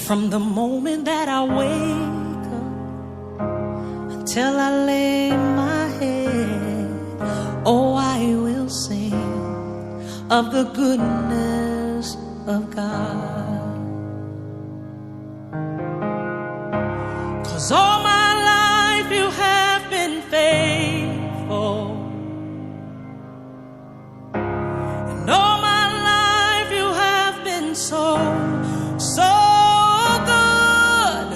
From the moment that I wake up until I lay my head, oh, I will sing of the goodness of God. 'Cause all my life you have been faithful, and all my life you have been so good.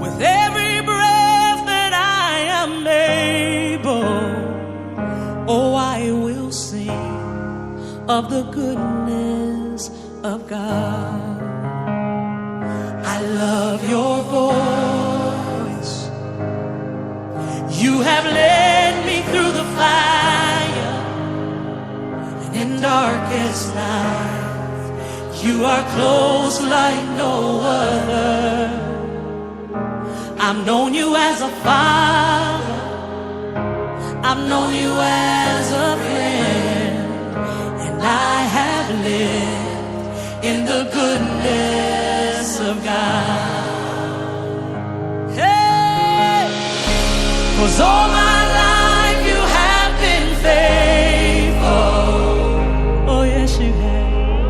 With every breath that I am able, oh, I will sing of the goodness of God. I love your voice. You have led me through the fire, and in darkest night, you are close like no other. I've known you as a father, I've known you as a friend, and I have lived in the goodness of God. Hey! 'Cause all my life you have been faithful. Oh yes you have.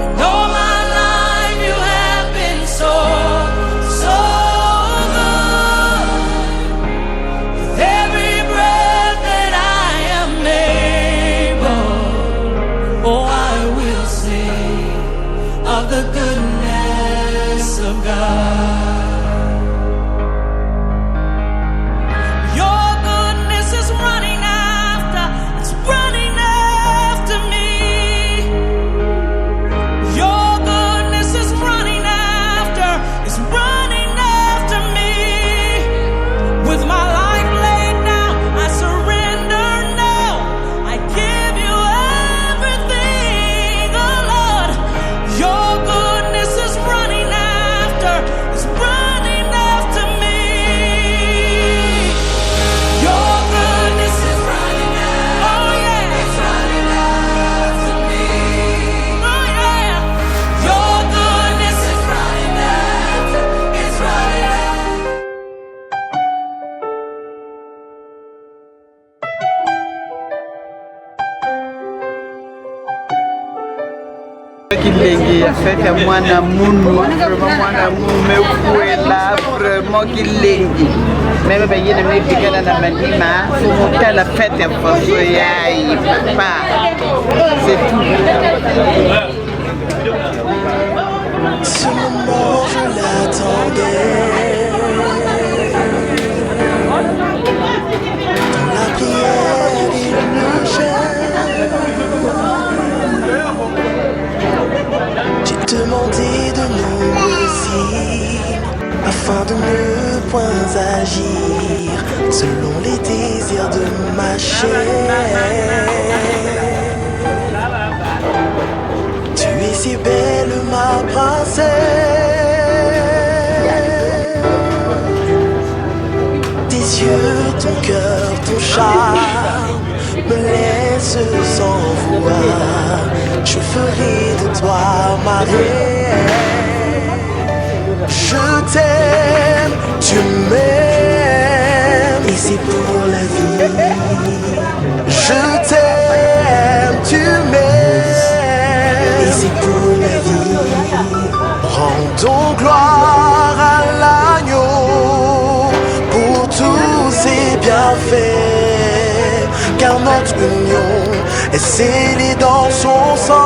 And all my life you have been so good. With every breath that I am able, oh, I will sing of the goodness of God. Your goodness is running after, it's running after me. Your goodness is running after, it's running after me. With my life laid down, I surrender now. I give you everything, oh Lord. Your goodness is running after, it's running after me. Your goodness is running after, oh yeah, it's running after me. Oh yeah, your goodness is running after, it's running after. Kilengi afeka mwana munu vraiment mwana mume kuela vraiment kilengi même bengine mipigana na manima fumuka la fête ya faso yai papa c'est tout. Ce moment je l'attendais. Dans la prière et le jeûne, j'ai demandé de nombreux signes afin de ne point agir selon les désirs de ma chair. Tu es si belle, ma princesse. Tes yeux, ton cœur, ton charme me laissent sans voix. Je ferai de toi ma reine. Je t'aime, tu m'aimes, et c'est pour la vie. Je t'aime, tu m'aimes, et c'est pour la vie. Rendons gloire à l'agneau pour tous ses bienfaits, car notre union est scellée dans son sang.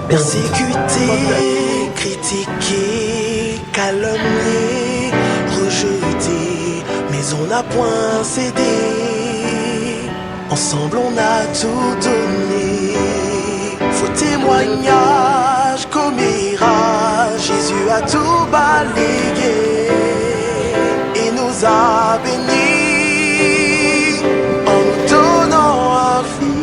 Persécuté, critiqué, calomnié, rejeté, mais on n'a point cédé. Ensemble on a tout donné. Faux témoignage qu'au mirage, Jésus a tout balayé et nous a bénis en nous donnant un fils.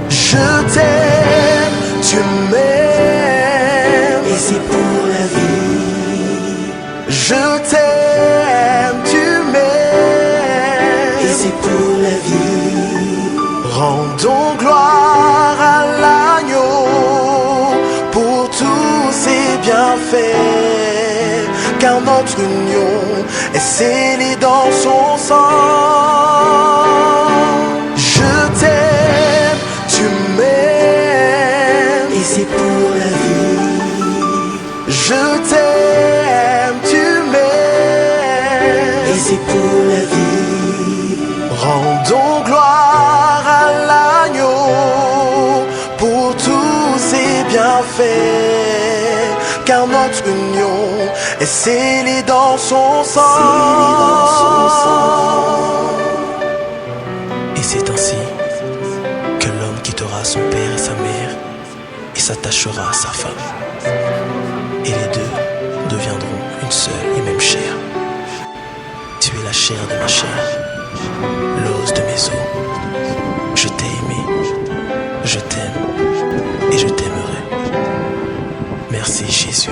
Je t'aime, tu m'aimes, et c'est pour la vie. Je t'aime, tu m'aimes, et c'est pour la vie. Rendons gloire car notre union est scellée dans son sang. Je t'aime, tu m'aimes, et c'est pour la vie. Je t'aime, tu m'aimes, et c'est pour la vie. Rendons gloire à l'agneau pour tous ses bienfaits, car notre union est scellée dans son sang. Et c'est ainsi que l'homme quittera son père et sa mère et s'attachera à sa femme. Et les deux deviendront une seule et même chair. Tu es la chair de ma chair, l'os de mes os. Je t'ai aimé, je t'aime et je t'aimerai. Merci Jésus.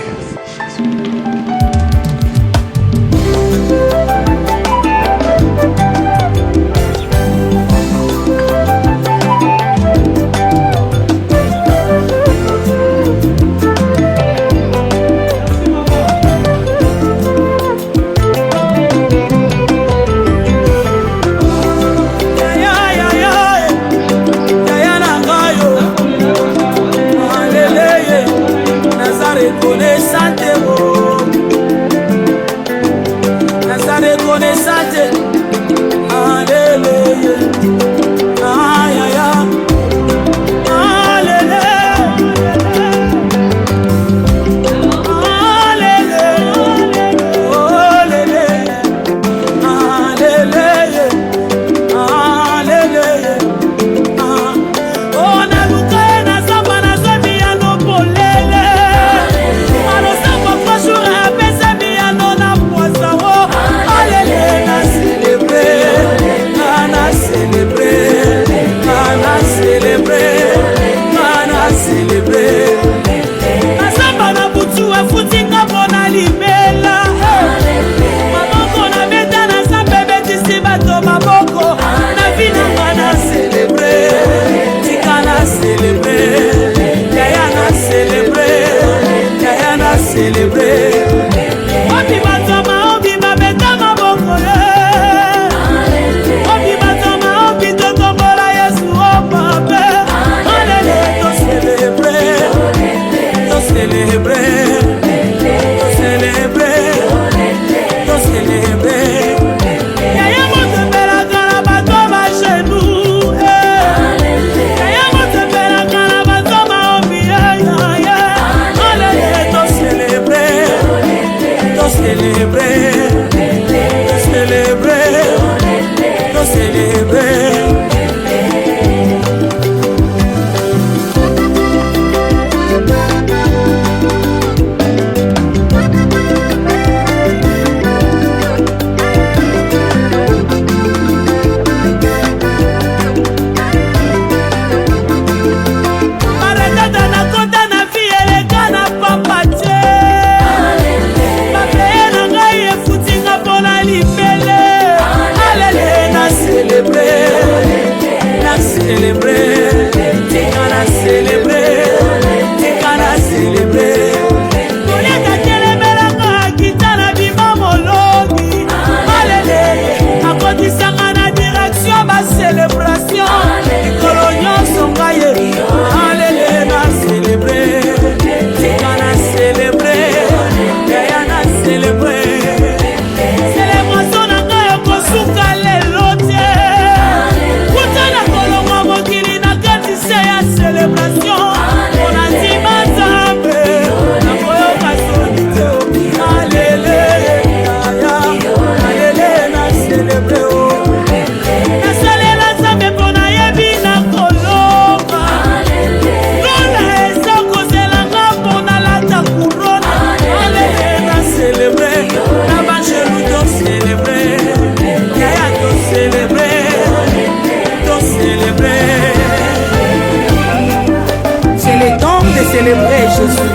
Célébrer Jésus.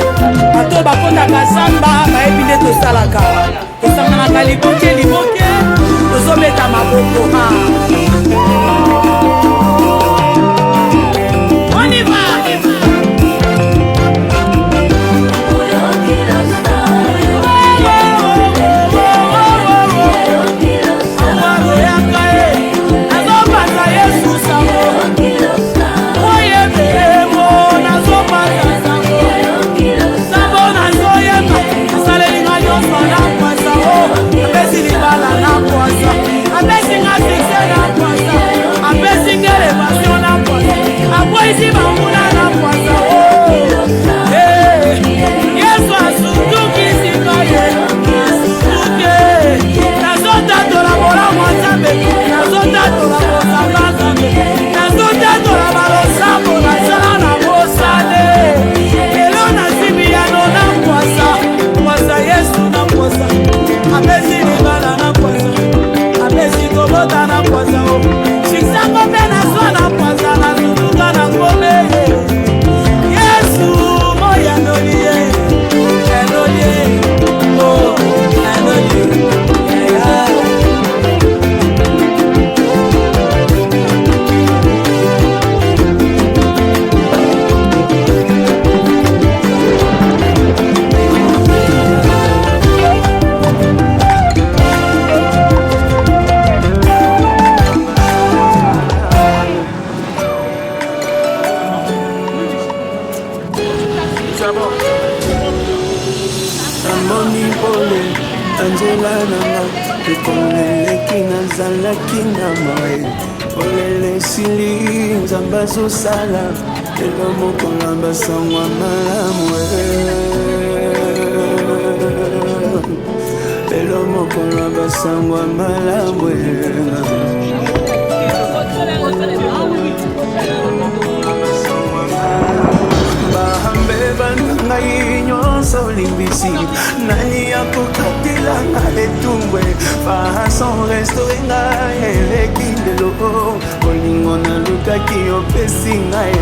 Bato bakondaka samba bayebi nde tosalaka tosanganaka liboke liboke tozobeta maboko. On y va. na poisa apesinga succès na poisa apesinga élévation na poisa akwisi bambula na poisa Yesu asundukisika ye asutuke nazotatola bolamu ya Nzambe nazotatola bozamba Nzambe nazotatola balosambo nasala na bosale lelo nasibiyano na mwasa Yesu na mwasa apesi libala na mwasa apesi kobota na mwasa shisango mpe nazwa na mwasa nazunduka na ngome Yesu moya nolie enolie oh enolie Angela nanga ekoleleki nazalaki na moye olele sili nzamba zosala elo mokolamba sangwa malamu elo mokolamba sangwa malamu ngai nyonso limbisi nani akokatela nga etumbwe fason restore ngai eleki ndelo bolingo nalukaki opesi ngai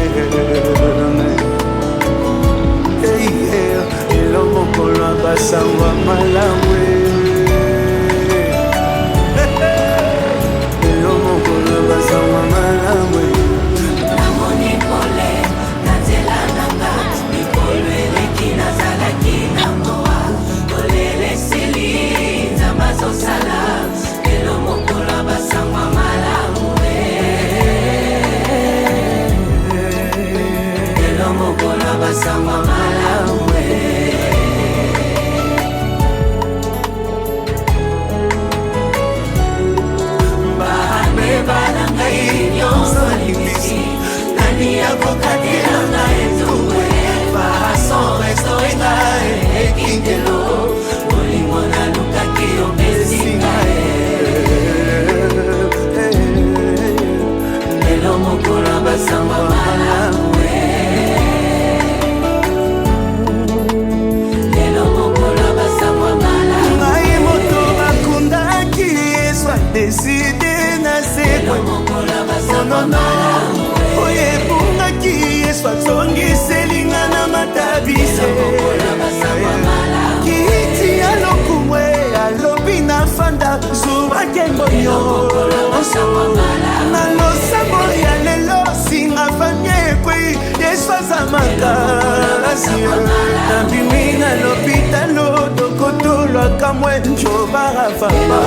elo mokolo ya basangwa malamu elo mokolo ya basangwa malamu Basangwa malamu bahame banangai nyonso limisi nani akokatela ngai etumbwe fason restore ngai ekingelo bolingo nalukaki opesi ngai lelo mokolo basangwa malamu décidé na sekwe nonono oye bungaki Yesu atongiselinga na matabise kiti alokumwe alobi na fanda zuwa kembonyo na losambo ya lelo singa fanye kwe Yesu azamakasi na bimi na lopitalo dokotolwa kamwe njobarafama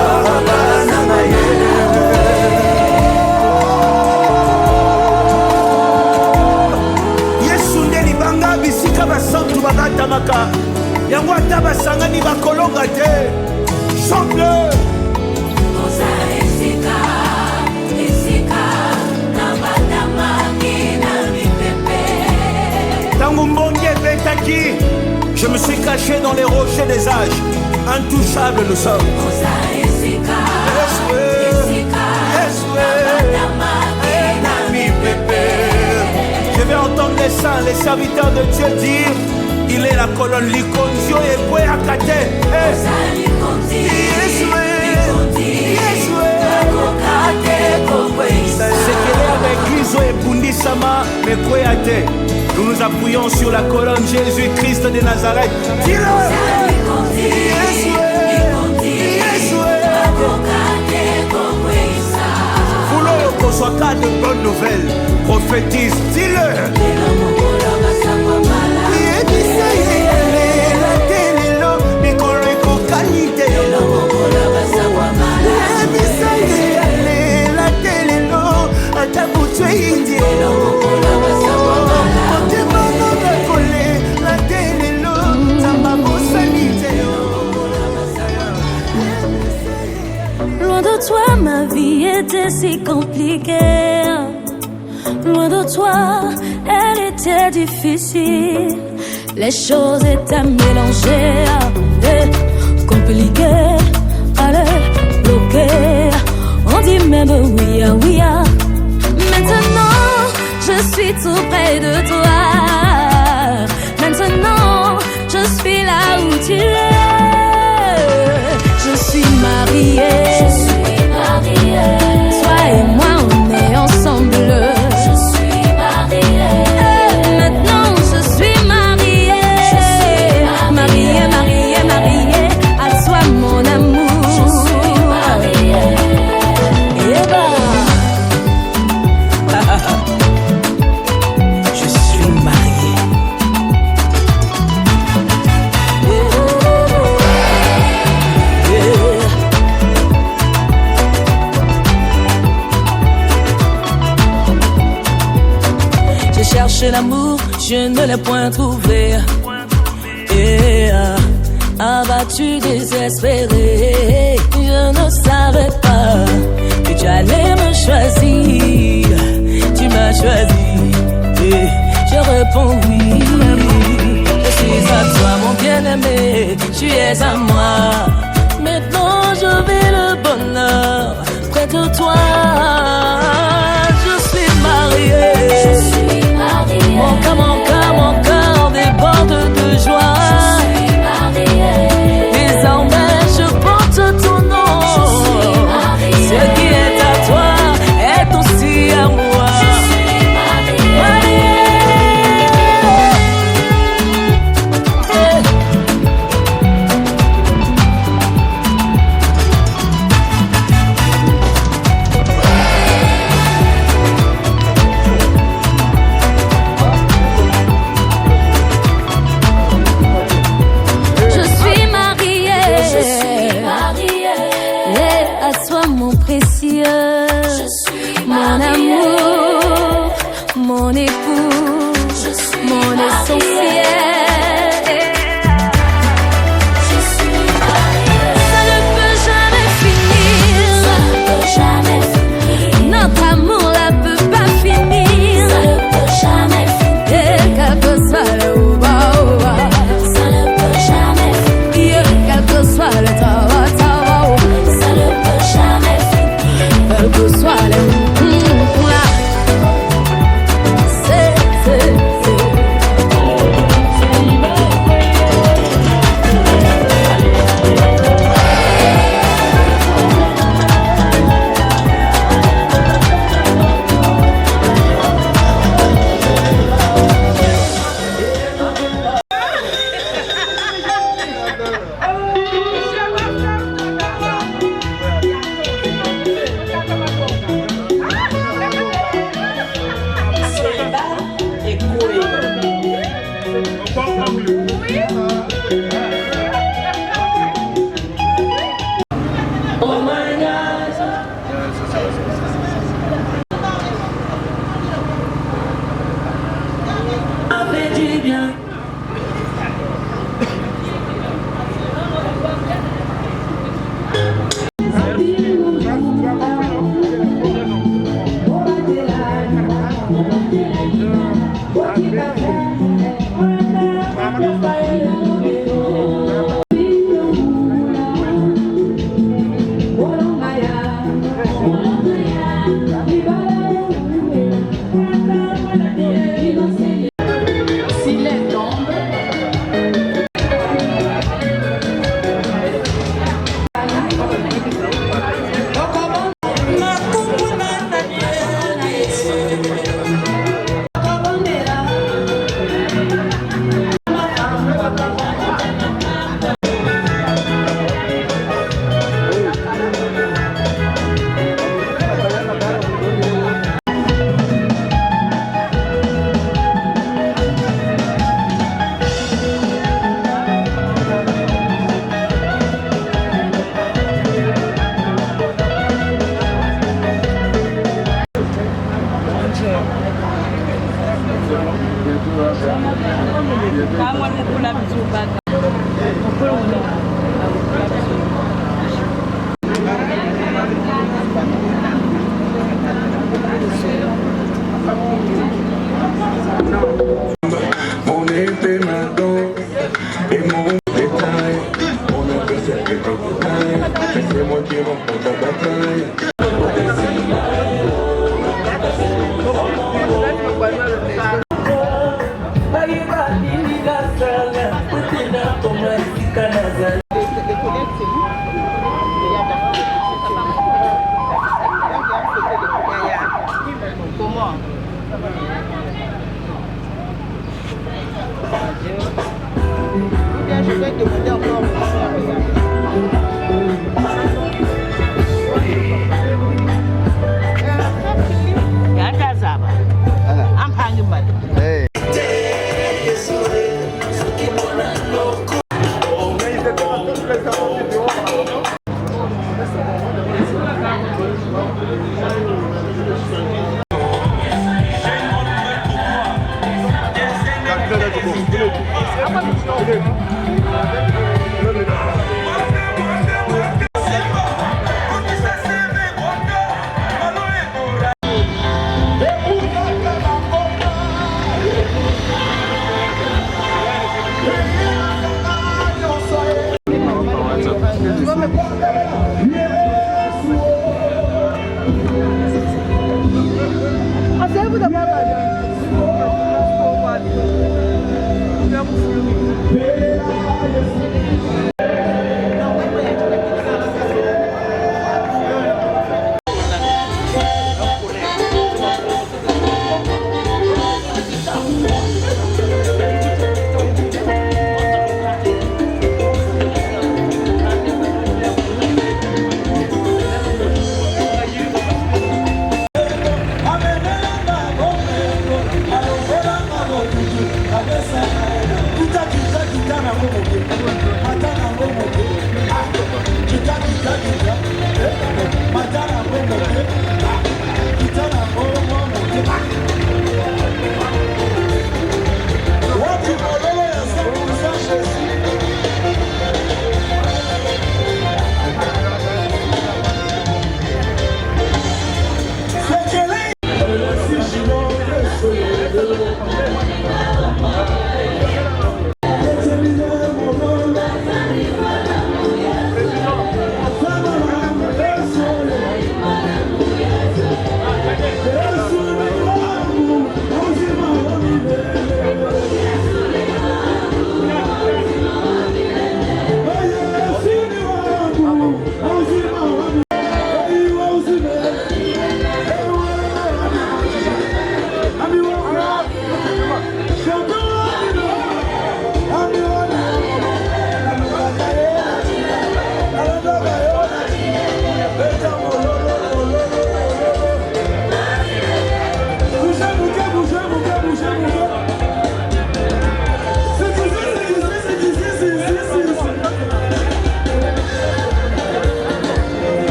Yesu nde libanga bisika basantu bakatamaka yango ata basangani bakolonga te chante tango mbongi ebetaki je me suis caché dans les rochers des âges intouchables nous sommes je vais entendre les saints, les serviteurs de Dieu dire il est la colonne likonzio et poe akate sekele avec Iso et Bundisama mais poe ate nous nous appuyons sur la colonne Jésus-Christ de Nazareth. Dis-le! Voulons qu'on soit cas de bonnes nouvelles. Prophétise, dis-le! Loin de toi, ma vie était si compliquée. Loin de toi, elle était difficile. Les choses étaient mélangées, compliquées, allez, bloquées. On dit même oui, oui. Maintenant, je suis tout près de toi. Maintenant, je suis là où tu es. Je suis mariée. Je suis mariée. Toi et moi, on est ensemble. Je suis mariée. Maintenant, je suis mariée. Je suis mariée, mariée, mariée. À toi, mon amour. Je suis mariée. Et Je suis marié. J'ai cherché l'amour, je ne l'ai point trouvé. Abattu, désespéré, je ne savais pas que tu allais me choisir. Tu m'as choisi et je réponds oui. Je suis à toi, mon bien-aimé, tu es à moi. Maintenant je vis le bonheur près de toi. Je suis mariée. Je suis mariée. Mon cœur déborde de joie. Désormais je porte ton nom. Ce qui est à toi est aussi à moi. Je suis mariée. Mon amour, mon époux, mon essentiel. Je suis mariée. Ça ne peut jamais finir. Ça ne peut jamais finir. Notre amour ne peut pas finir. Ça ne peut jamais finir. Et quel que soit le haut, ça ne peut jamais finir. Quel que soit le tawa, ça ne peut jamais finir. Quel que soit le Je vais demander encore.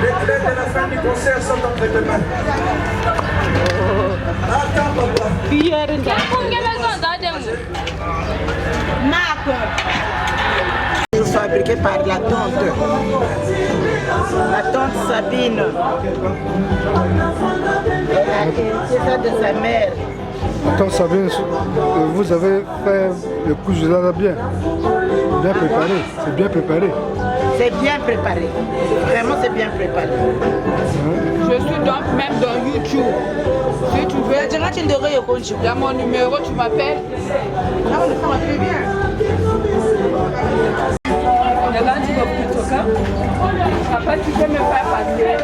Les clés de la fin du concert sont entre tes mains. Attends, papa. Fabriqué par la tante Sabine. C'est ça de sa mère. Tante Sabine, vous avez fait le couche de la bien préparé, c'est bien préparé. C'est bien préparé, vraiment c'est bien préparé. Je suis donc même dans YouTube. Si tu veux, dans mon numéro, tu m'appelles. Après, tu peux me faire passer.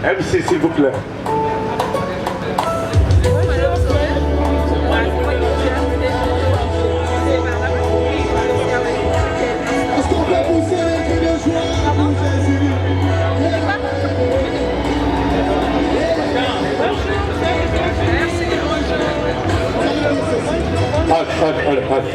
MC, s'il vous plaît. Allez.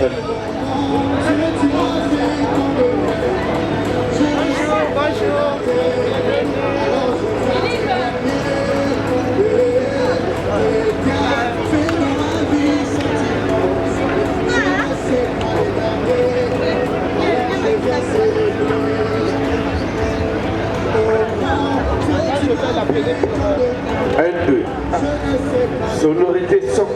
Un, deux. Sonorité 100.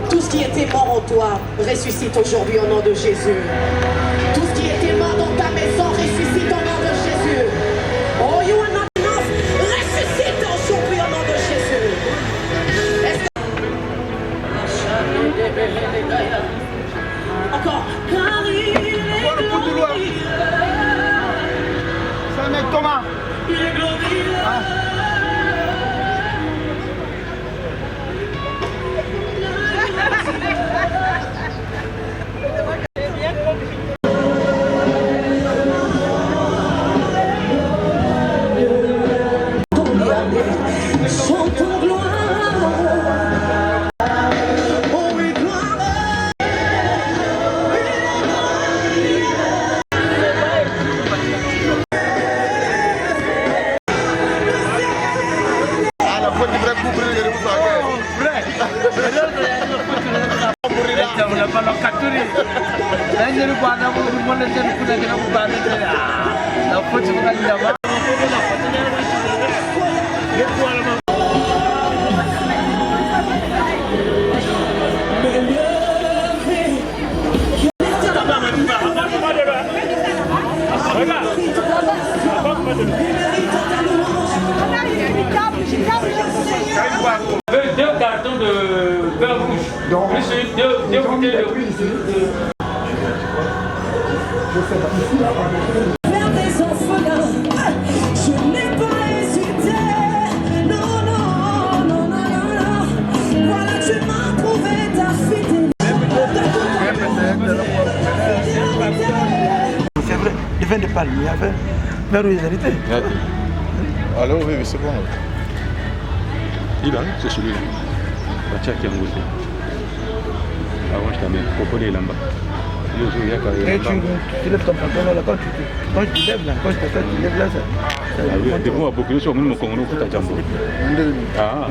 Tout ce qui était mort en toi ressuscite aujourd'hui au nom de Jésus. Tout ce qui était mort dans ta maison ressuscite au nom de Jésus. Oh, you are not enough. Ressuscite aujourd'hui au nom de Jésus. Encore. C'est un mec Thomas. Deux cartons de vin rouge. Plus deux bouteilles de rouge. Vers des orphelins, je n'ai pas hésité. Non, non, non, non, non, non. Voilà, tu m'as prouvé ta fidélité. C'est vrai, le vin de palme, il y avait vers où ils héritaient. Alors oui, c'est bon. Il a, c'est celui-là. Bacha qui a moussé. Avant je t'amène, propoler là-bas. Et tu lèves ton pantalon là, quand tu lèves là, quand tu lèves là, ça. Des fois, beaucoup de choses, mon Congo, tout à Jambo. Ah,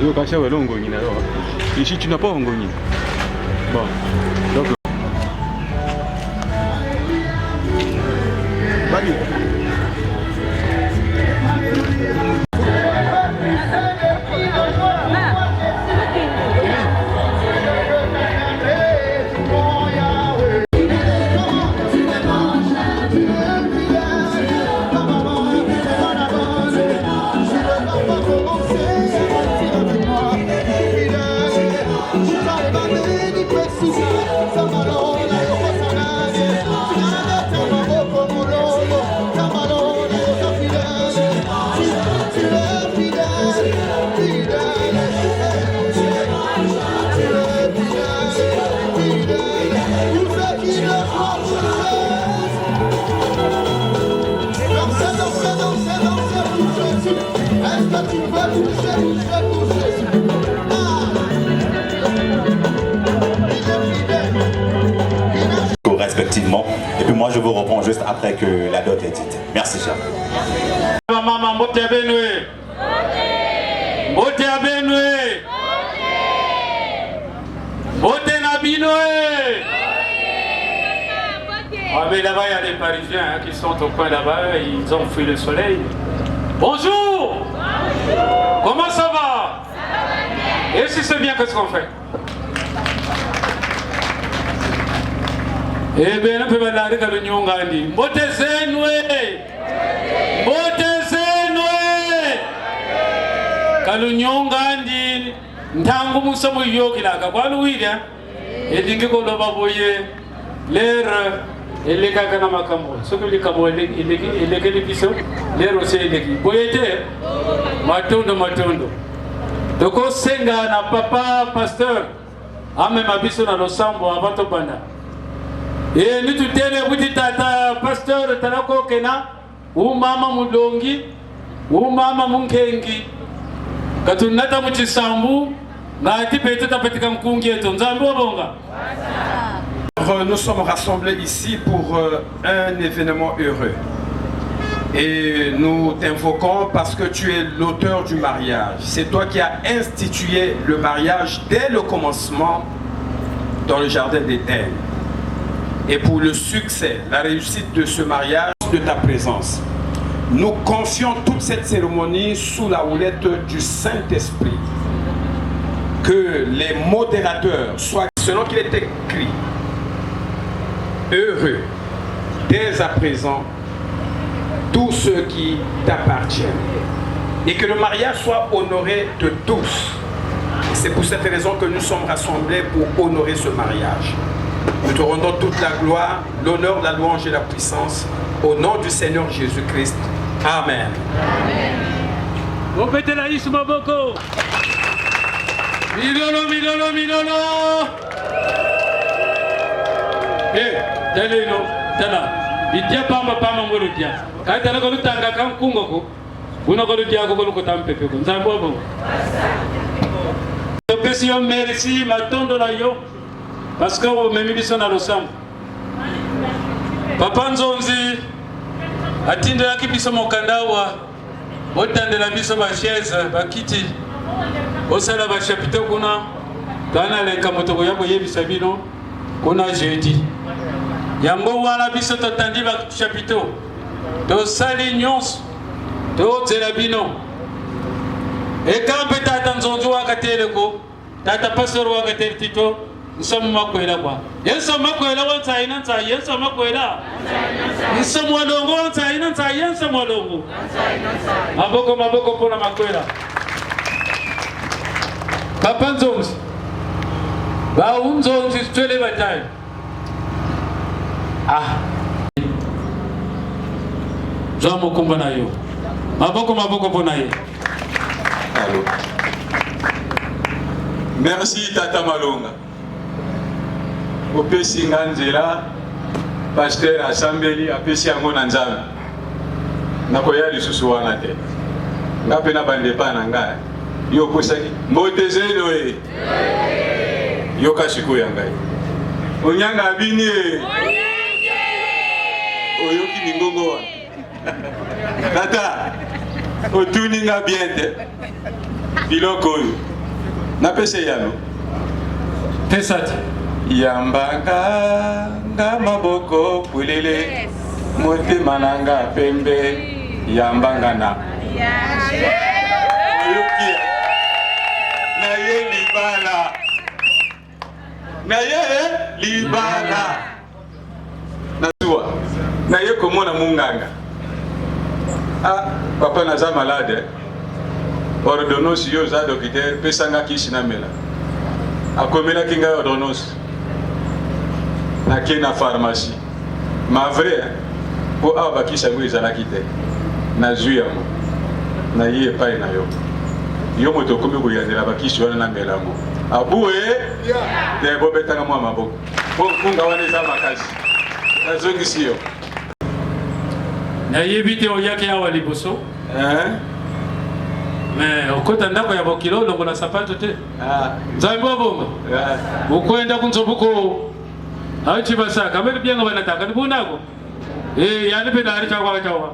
je vais cacher le Ngoni. Ici, tu n'as pas un Ngoni. Bon, donc. Oh, Respectivement. Et puis moi je vous reprends juste après que la dot est dite. Merci cher. Maman, mbote ya benwe. Mbote ya benwe. Mbote na binoe. Ah mais là-bas il y a les Parisiens hein, qui sont au coin là-bas, ils ont fui le soleil. Bonjour. Comment ça va? Et si c'est bien, qu'est-ce qu'on fait? Eh bien, on peut pas l'arrêter quand le nyongandi. Mbote zenwe. Mbote zenwe. Quand le nyongandi, ntangu musomo yoki la kwa luida. Edingi ko loba boye. L'air ele kaka na makambo. Soko likamo ele kele biso. L'air aussi ele boyete. Matondo. Toko senga na papa pasteur. Ame mabiso na losambo abato banda. Et nous tout est tata pasteur talako kena ou mama mudongi ou mama munkengi katunata muchisambu ngati pete tapetika mkungi eto nzambo bonga. Nous sommes rassemblés ici pour un événement heureux. Et nous t'invoquons parce que tu es l'auteur du mariage. C'est toi qui as institué le mariage dès le commencement dans le jardin d'Éden. Et pour le succès, la réussite de ce mariage, de ta présence, nous confions toute cette cérémonie sous la houlette du Saint-Esprit. Que les modérateurs soient, selon qu'il est écrit, heureux dès à présent tous ceux qui t'appartiennent. Et que le mariage soit honoré de tous. C'est pour cette raison que nous sommes rassemblés pour honorer ce mariage. Nous te rendons toute la gloire, l'honneur, la louange et la puissance au nom du Seigneur Jésus-Christ. Amen. Vous mettez la liste Maboko. Milolo. Eh, tele no, tala. Itia pamba ngolutia. Kai tala ko lutanga kan kungoko. Una ko lutia ko ko tampepe ko. Nzambo bo. Monsieur merci matondo na yo. Parce que vous m'avez dit na losambo. Papa Nzonzi atindo yaki biso mokandawa. Otandela biso ba chaise, ba kiti. Osala ba chapiteau kuna. Kana lenka motoko yako yebisa bino kuna jeudi. Yango wana biso totandi ba chapiteau. To sali nyonso. To zela bino. Et quand peut-être Nzonzi wakateleko, tata pastor wakateltito. Nous sommes makwela quoi. Yeso makwela wanta inanta yeso makwela. Nous sommes walongo wanta inanta yeso walongo. Maboko pona makwela. Papa Nzonzi. Ba Nzonzi twele bataille. Ah. Zomo kumba na yo. Maboko pona ye. Allô. Merci Tata Malonga. Opesi nganzela pasteur asambeli apesi yango na nzambe nakoya lisusu wana te ngape na bandepa na ngai yo posaki mbote zeno e yo kashiku ya ngai onyanga abini e oyoki ningongo wa tata otuni nga bien te biloko oyo napese yano tesati Yambanga nga maboko pulele motema nanga pembe yambanga na oyokia na ye libala na suwa na ye komona munganga ah papa naza malade ordonnance yo za docteur pesanga kisi na mela akomela kinga ordonnance na pharmacie ma vrai pour abakisa ngo ezalaki te na zui yango na ye epai na yo yo moto komi koyandela bakisi wana na ngelango abue te bobetanga mwa maboko mpunga wana eza makasi nazongisi yo nayebi te oyaki awa liboso mais okota ndako ya bokilo olongola sapato te nzambe wabonga ukwenda kunzobuko auchi basaka mbele byenga banataka nibunako yani pe nari chakwa chawa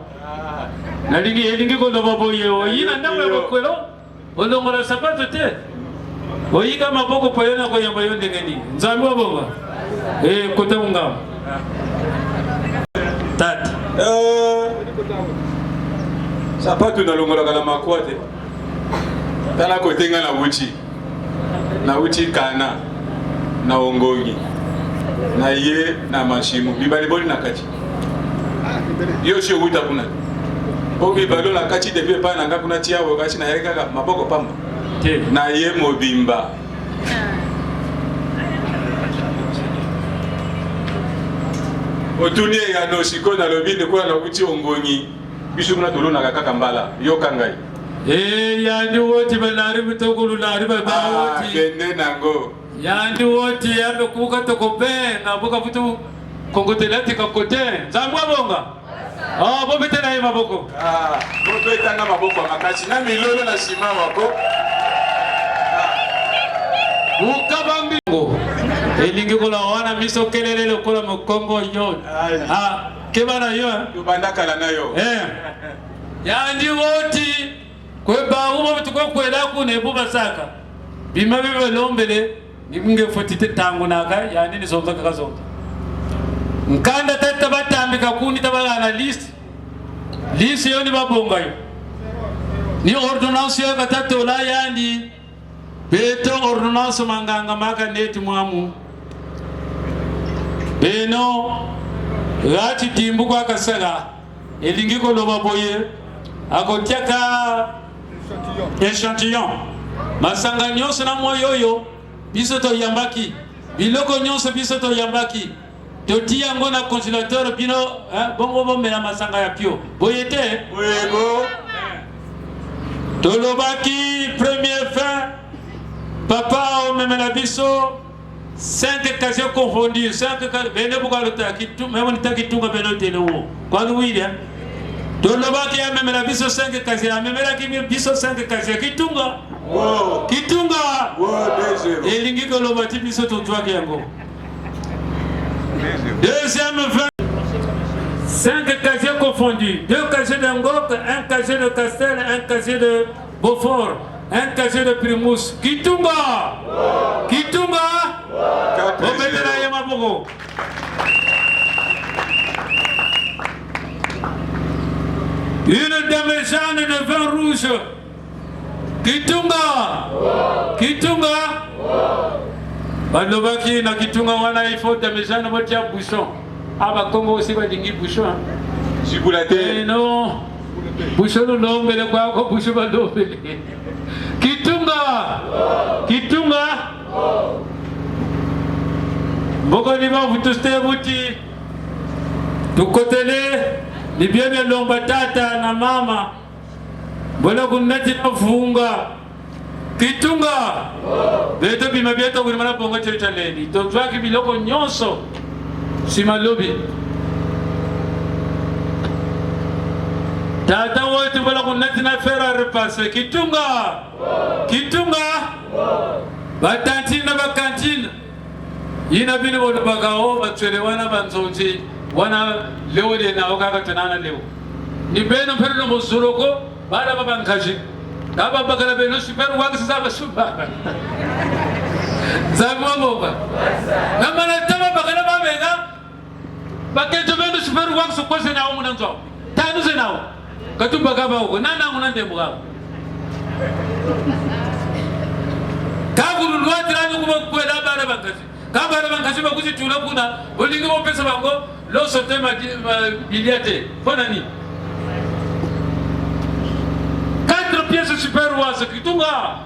nalingi elingi koloba boye oyina ndako ya bokwelo olongola sapato te oyiga maboko payona ko yamba yonde ngeni nzambe wabonga kota ungama tata sapato nalongola kala makwate tala kotenga na uchi kana na ongongi na ye na mashimu bibali boli na kati yo sio wuta kuna obi balo na kati de pa na ngakuna tia wo kati na yeka maboko pamba na ye mobimba otuni ya no siko na lobinde kwa na uchi ongongi biso kuna tolona kaka mbala yo kangai yandi woti banari bitokulu nari babawoti kende nango yandi woti yabe kuka tokopenga boka butu kongotelati kakote nzambwa bonga bobete na maboko bobeta na maboko makasi na milolo na sima wako ukabambingo elingi kola wana miso kelele lokola mokongo yo kebana yo tubandakala nayo yandi woti kweba umo bituko kwela kunebu basaka bima bibe lombele ninge fotite tangu naka yani ni zonza kaka nkanda tata batambika kuni tabala list yo ni babonga yo ni ordonnance yo katatu la yandi beto ordonnance manganga maka neti mwamu beno gati timbu kwa kasala elingi ko loba boye akotiaka échantillon masanga nyonso na moyo yo biso to yambaki biloko nyonso biso to yambaki toti yango na congélateur bino bongo bomela masanga ya pio boyete wego tolobaki première fin papa o memela biso 5 casiers confondus 5 bene bukalota kitu même nitaki tunga beno telo kwa luidia tolobaki ya memela biso 5 casiers memela kimi biso 5 casiers kitunga kitunga elingi koloba ti biso totwaki yango deuxième fin 5 casiers confondus 2 casiers d'Angok, 1 casier de Castel, 1 casier de Beaufort, 1 casier de Primus. Kitunga Kitunga Obetela Yamaboko. Une demi-jeanne de vin rouge. Kitunga Kitunga Balobaki na Kitunga wana il faut demi-jeanne motia bouchon. Aba Congo aussi va dingi bouchon. Sibulate. Non. Bouchon l'homme le quoi ko bouchon ba l'homme. Kitunga Kitunga Boko ni ba vutuste buti. Tukotele ni bien lomba tata na mama. Bona kunati nafunga. Kitunga beto bima bieto kuri mana bonga cheta leni to twaki biloko nyonso simalobi tata wote bala kunati na fera repasse Kitunga Kitunga batantina na bakantina yina bini bodo bagao batwele wana banzonji wana leo de na okaka tanana leo ni beno perno mozuroko bala babankaji kaba bakala beno super wax zaba super zaba boba na mana tama bakala babena baketo beno super wax ko se na umu nanzo tanu se nawo katu bakaba ko nana nguna ndembo ka kagulu lwati rani kuma kwela bala bankaji kaba bankaji bakuzi tula kuna olingi mo pesa bango lo sote ma biliate fonani 4 pièces super was Kitunga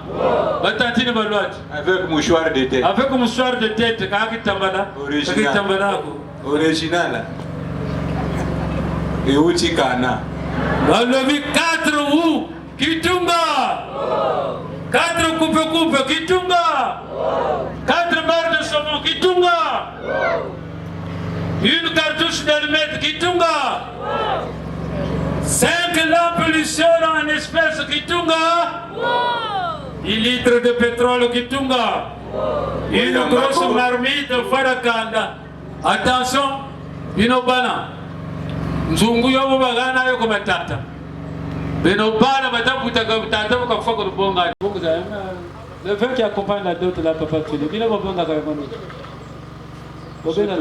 batantine balwati avec mouchoir de tête kaki tambala ko original et uchi kana balobi 4 ou Kitunga. 4 coupe-coupe, Kitunga. 4 barres de saumon, Kitunga. Une cartouche d'allumettes, Kitunga. 5 lampes Luciole en espèces, Kitunga. 1 litre de pétrole, Kitunga. Une grosse marmite de Farakanda. Attention, Binobana. Nzungu yobo bagana yo comme tata. Binobana bataputa comme tata pour faire que le bon gars. Le vin qui accompagne la dot là, papa, tu le dis, il va bon gars quand même.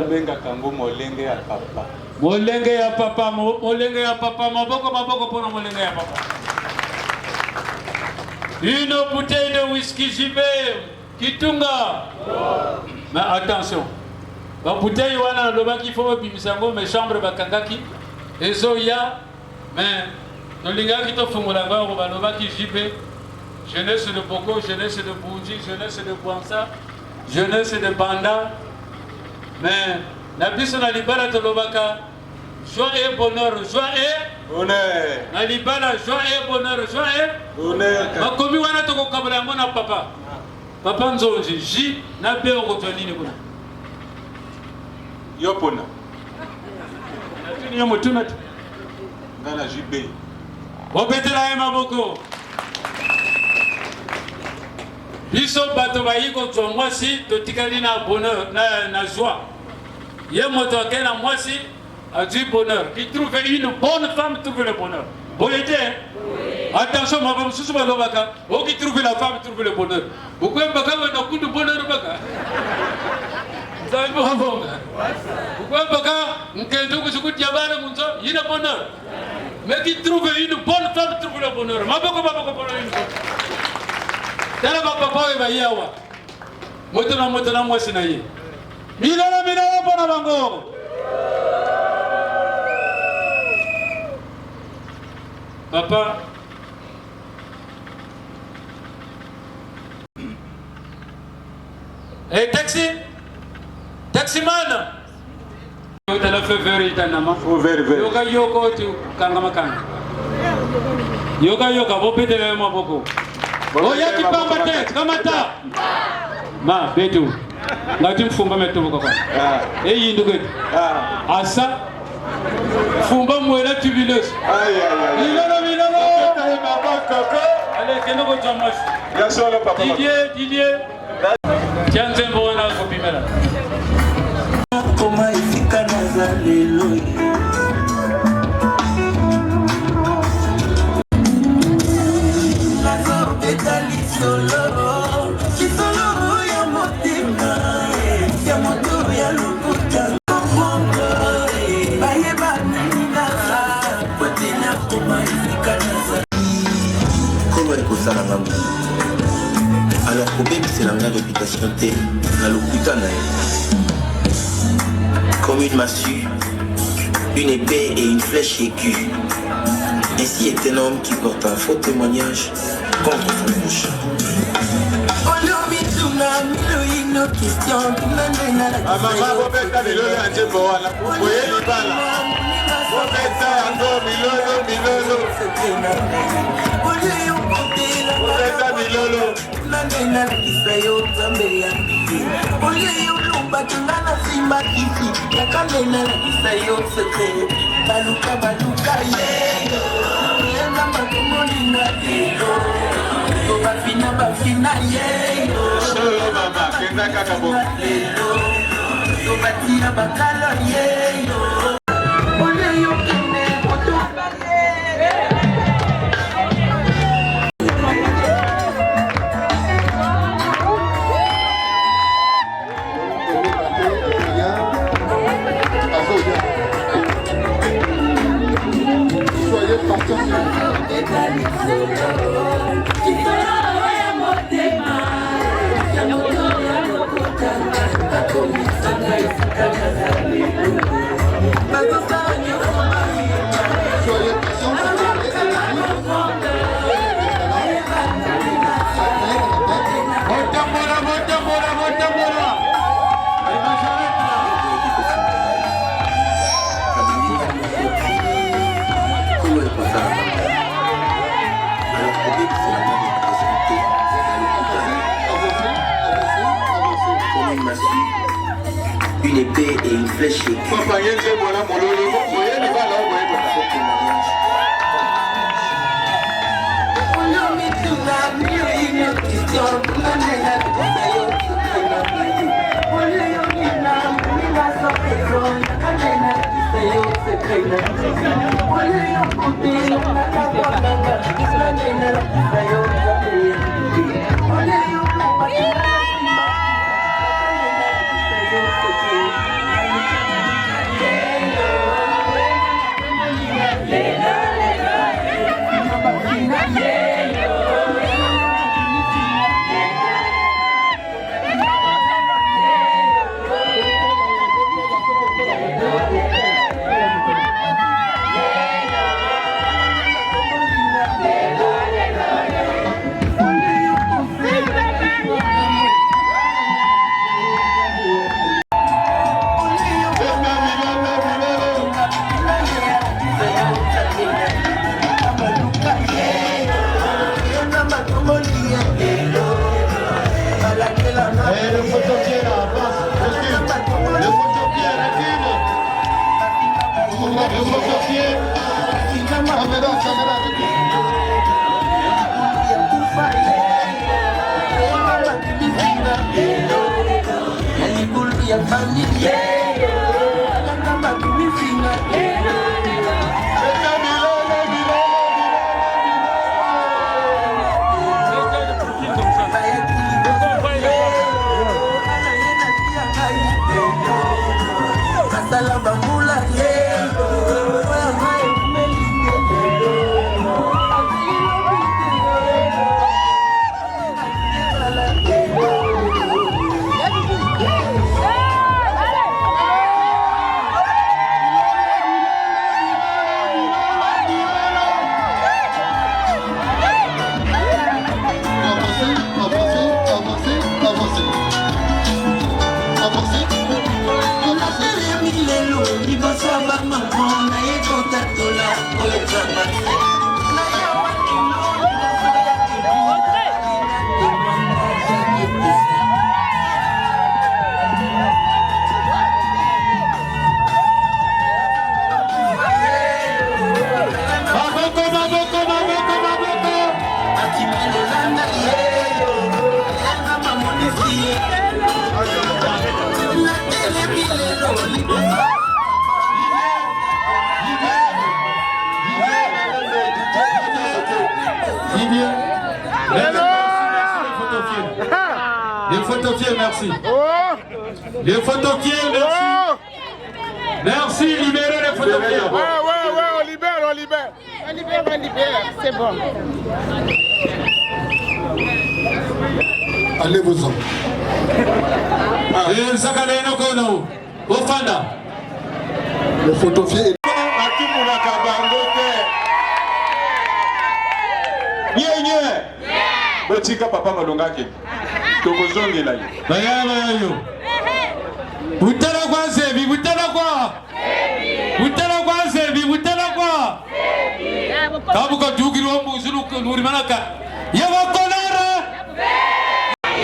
Benga kango molenge ya papa. Molenge ya papa, molenge ya papa, maboko pour molenge ya papa. Une bouteille de whisky JB, Kitunga. Mais attention, la bouteille wana loba qu'il faut bimisango mais chambre bakangaki ezoya mais nolinga ki to fungola ba ko loba ki JB, jeunesse de Boko, jeunesse de Bunji, jeunesse de Bwansa, jeunesse de Banda. Mais la biso na libala to lobaka joie et bonheur, joie et honneur. Na libala joie et bonheur, joie et honneur. Makomi wana to ko kabala mona papa. Papa nzonji J na be ko to nini kuna. Yopona. Natuni yo mutuna. Ngana JB. Obetela ya maboko. Biso bato bayiko to mwasi to tikali na bonheur na joie. Ye moto akena mwasi a du bonheur. Qui trouve une bonne femme trouve le bonheur. Boyete. Attention ma femme susu ba lobaka. O qui trouve la femme trouve le bonheur. Pourquoi baka na kundu bonheur baka? Ça me rend. Pourquoi baka nkendo ko sukuti yabana munzo yina bonheur. Mais qui trouve une bonne femme trouve le bonheur. Maboko bonheur. Tala papa e ba yawa. Moto na mwasi na ye. Milala pona bango. Papa. Hey taxi. Taximan. Yoga la faveur itanama. Yoga yoko tu kangama kanga. Yoga bopetele maboko. Oya kipamba te kamata. Ma betu. Ngati mfumba metu kwa. Yindu gati. Asa fumba mwela tubuleuse. Milano. Allez, keno ko jamash. Ya solo papa. Didier. Tiens mbona ko bimela. Koma ifika na lelo. Alors c'est la réputation dans le comme une massue, une épée et une flèche aiguë. Ainsi est un homme qui porte un faux témoignage contre son prochain. épée et une flèche écue. Merci. Les photofiers, merci. Merci, libérez les photofiers. Ouais, on libère. On libère, c'est bon. Allez-vous-en. Le photofier. Botika papa malongaki. Tokozongela yo. Bayo. Butala kwa sebi, butala kwa. Butala kwa sebi, butala kwa. Kabuka dugiro mbuzulu nurimanaka. Yawa kolera.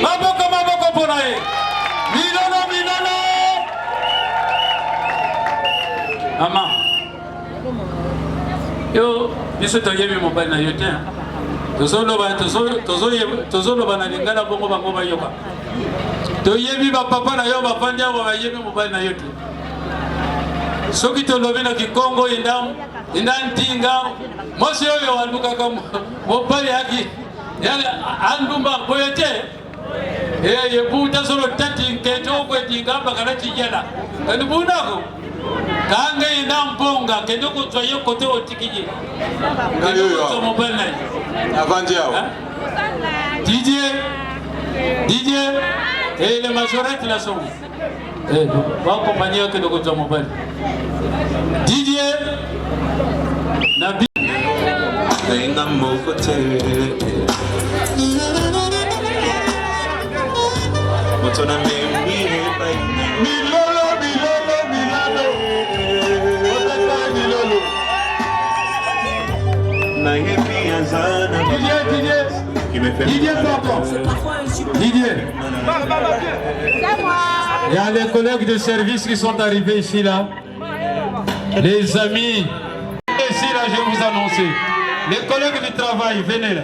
Maboko ponae. Milano. Ama. Yo, biso toyebi mobile na yote. Tozoloba na lingana bongo bango bayoka. Toyebi ba papa na yo bafandi abo bayebi mobile na yote. Soki tolobi na Kikongo indantinga mosi oyo wanduka kama mobile yaki yale andumba boyete yebuta solo tati keto kwetinga bakana tijana kandi bunako kange inamponga kendo kutwaye kote otikije kendo mobile na Avandi yao. DJ, et les majorettes la sont. Va accompagner que nous sommes mobile. DJ, Nabi. Didier, pardon. Didier. C'est moi. Il y a les collègues de service qui sont arrivés ici là. Les amis. Ici là, je vais vous annoncer. Les collègues du travail, venez là.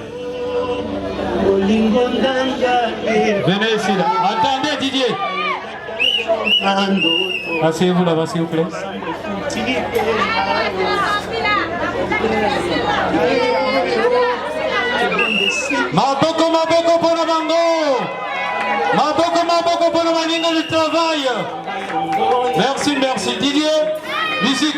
Venez ici là. Attendez Didier. Asseyez-vous là-bas s'il vous plaît. Maboko maboko pour le bango. Maboko pour le maningo du travail. Merci, merci. Didier, musique.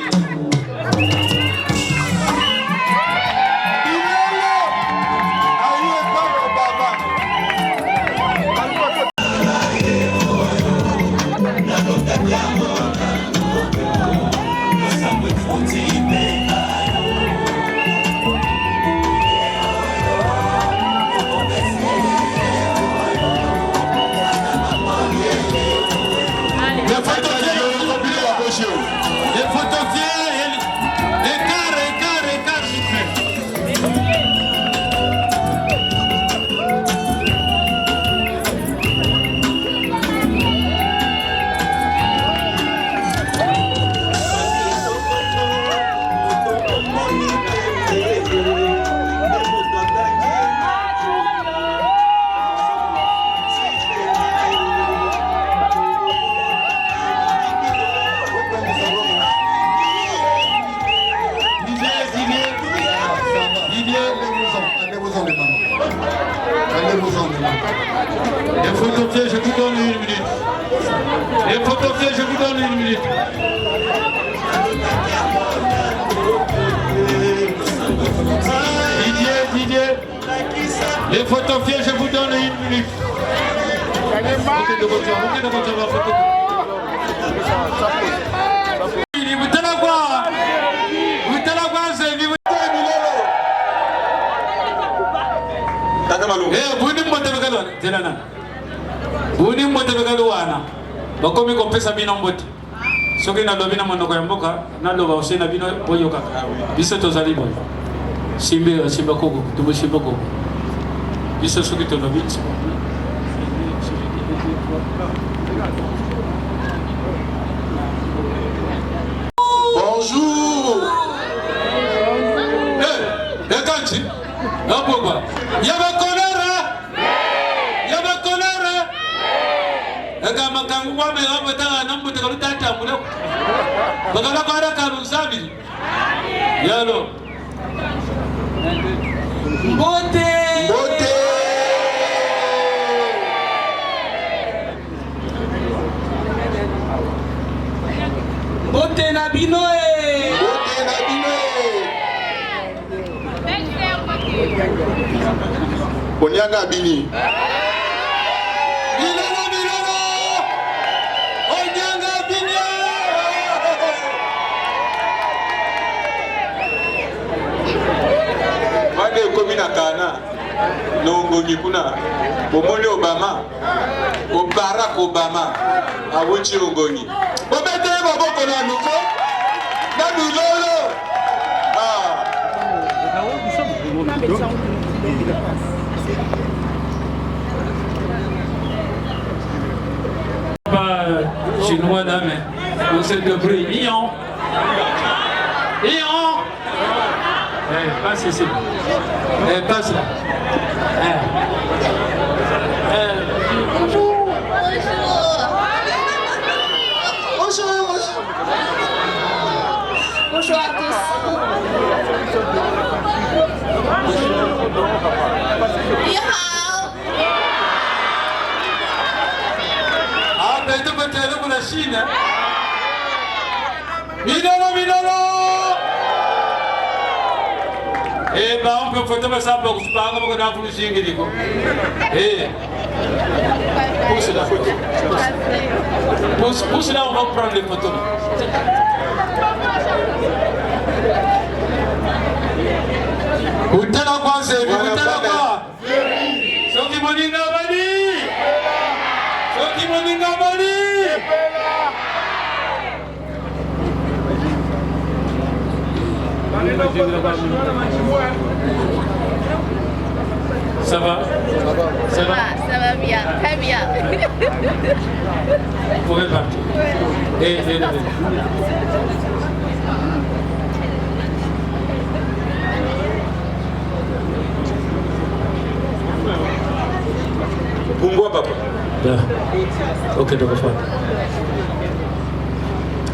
Les photographes, je vous donne 1 minute. Les photographes, je vous donne 1 minute. Didier. Les photographes, je vous donne 1 minute. Buni mbote begalo wana bakomi kopesa bino mbote soki na lobi na monoko ya mboka na loba osena bino boyoka biso tozali boy simba koko tubo simba koko biso soki to lobi Bonjour. Kanchi napogwa Ega makangu wa me hapo tanga nambu te kaluta tambulo. Bagala kwara kalu sabi. Yalo. Mbote. Mbote na bino Onyanga bini. Komi na kana nongoni kuna omoni Obama Barack Obama awuchi ongoni obete baboko na nuko na bilolo pas chinois là mais on s'est débrouillé Ion passe ici. Passe là. Bonjour. Bonjour à tous. Ah, ben tu peux aller pour la Chine. Minolo. Eh ben on peut photo ça pour se parler comme dans le chien qui pousse la photo. Pousse là on va prendre les photos. Utala kwa sevi, utala kwa. Soki moninga bali. Ça va? Ça va bien, très bien. Vous pouvez partir. Et levez. Bongo, papa. Bien. Ok, donc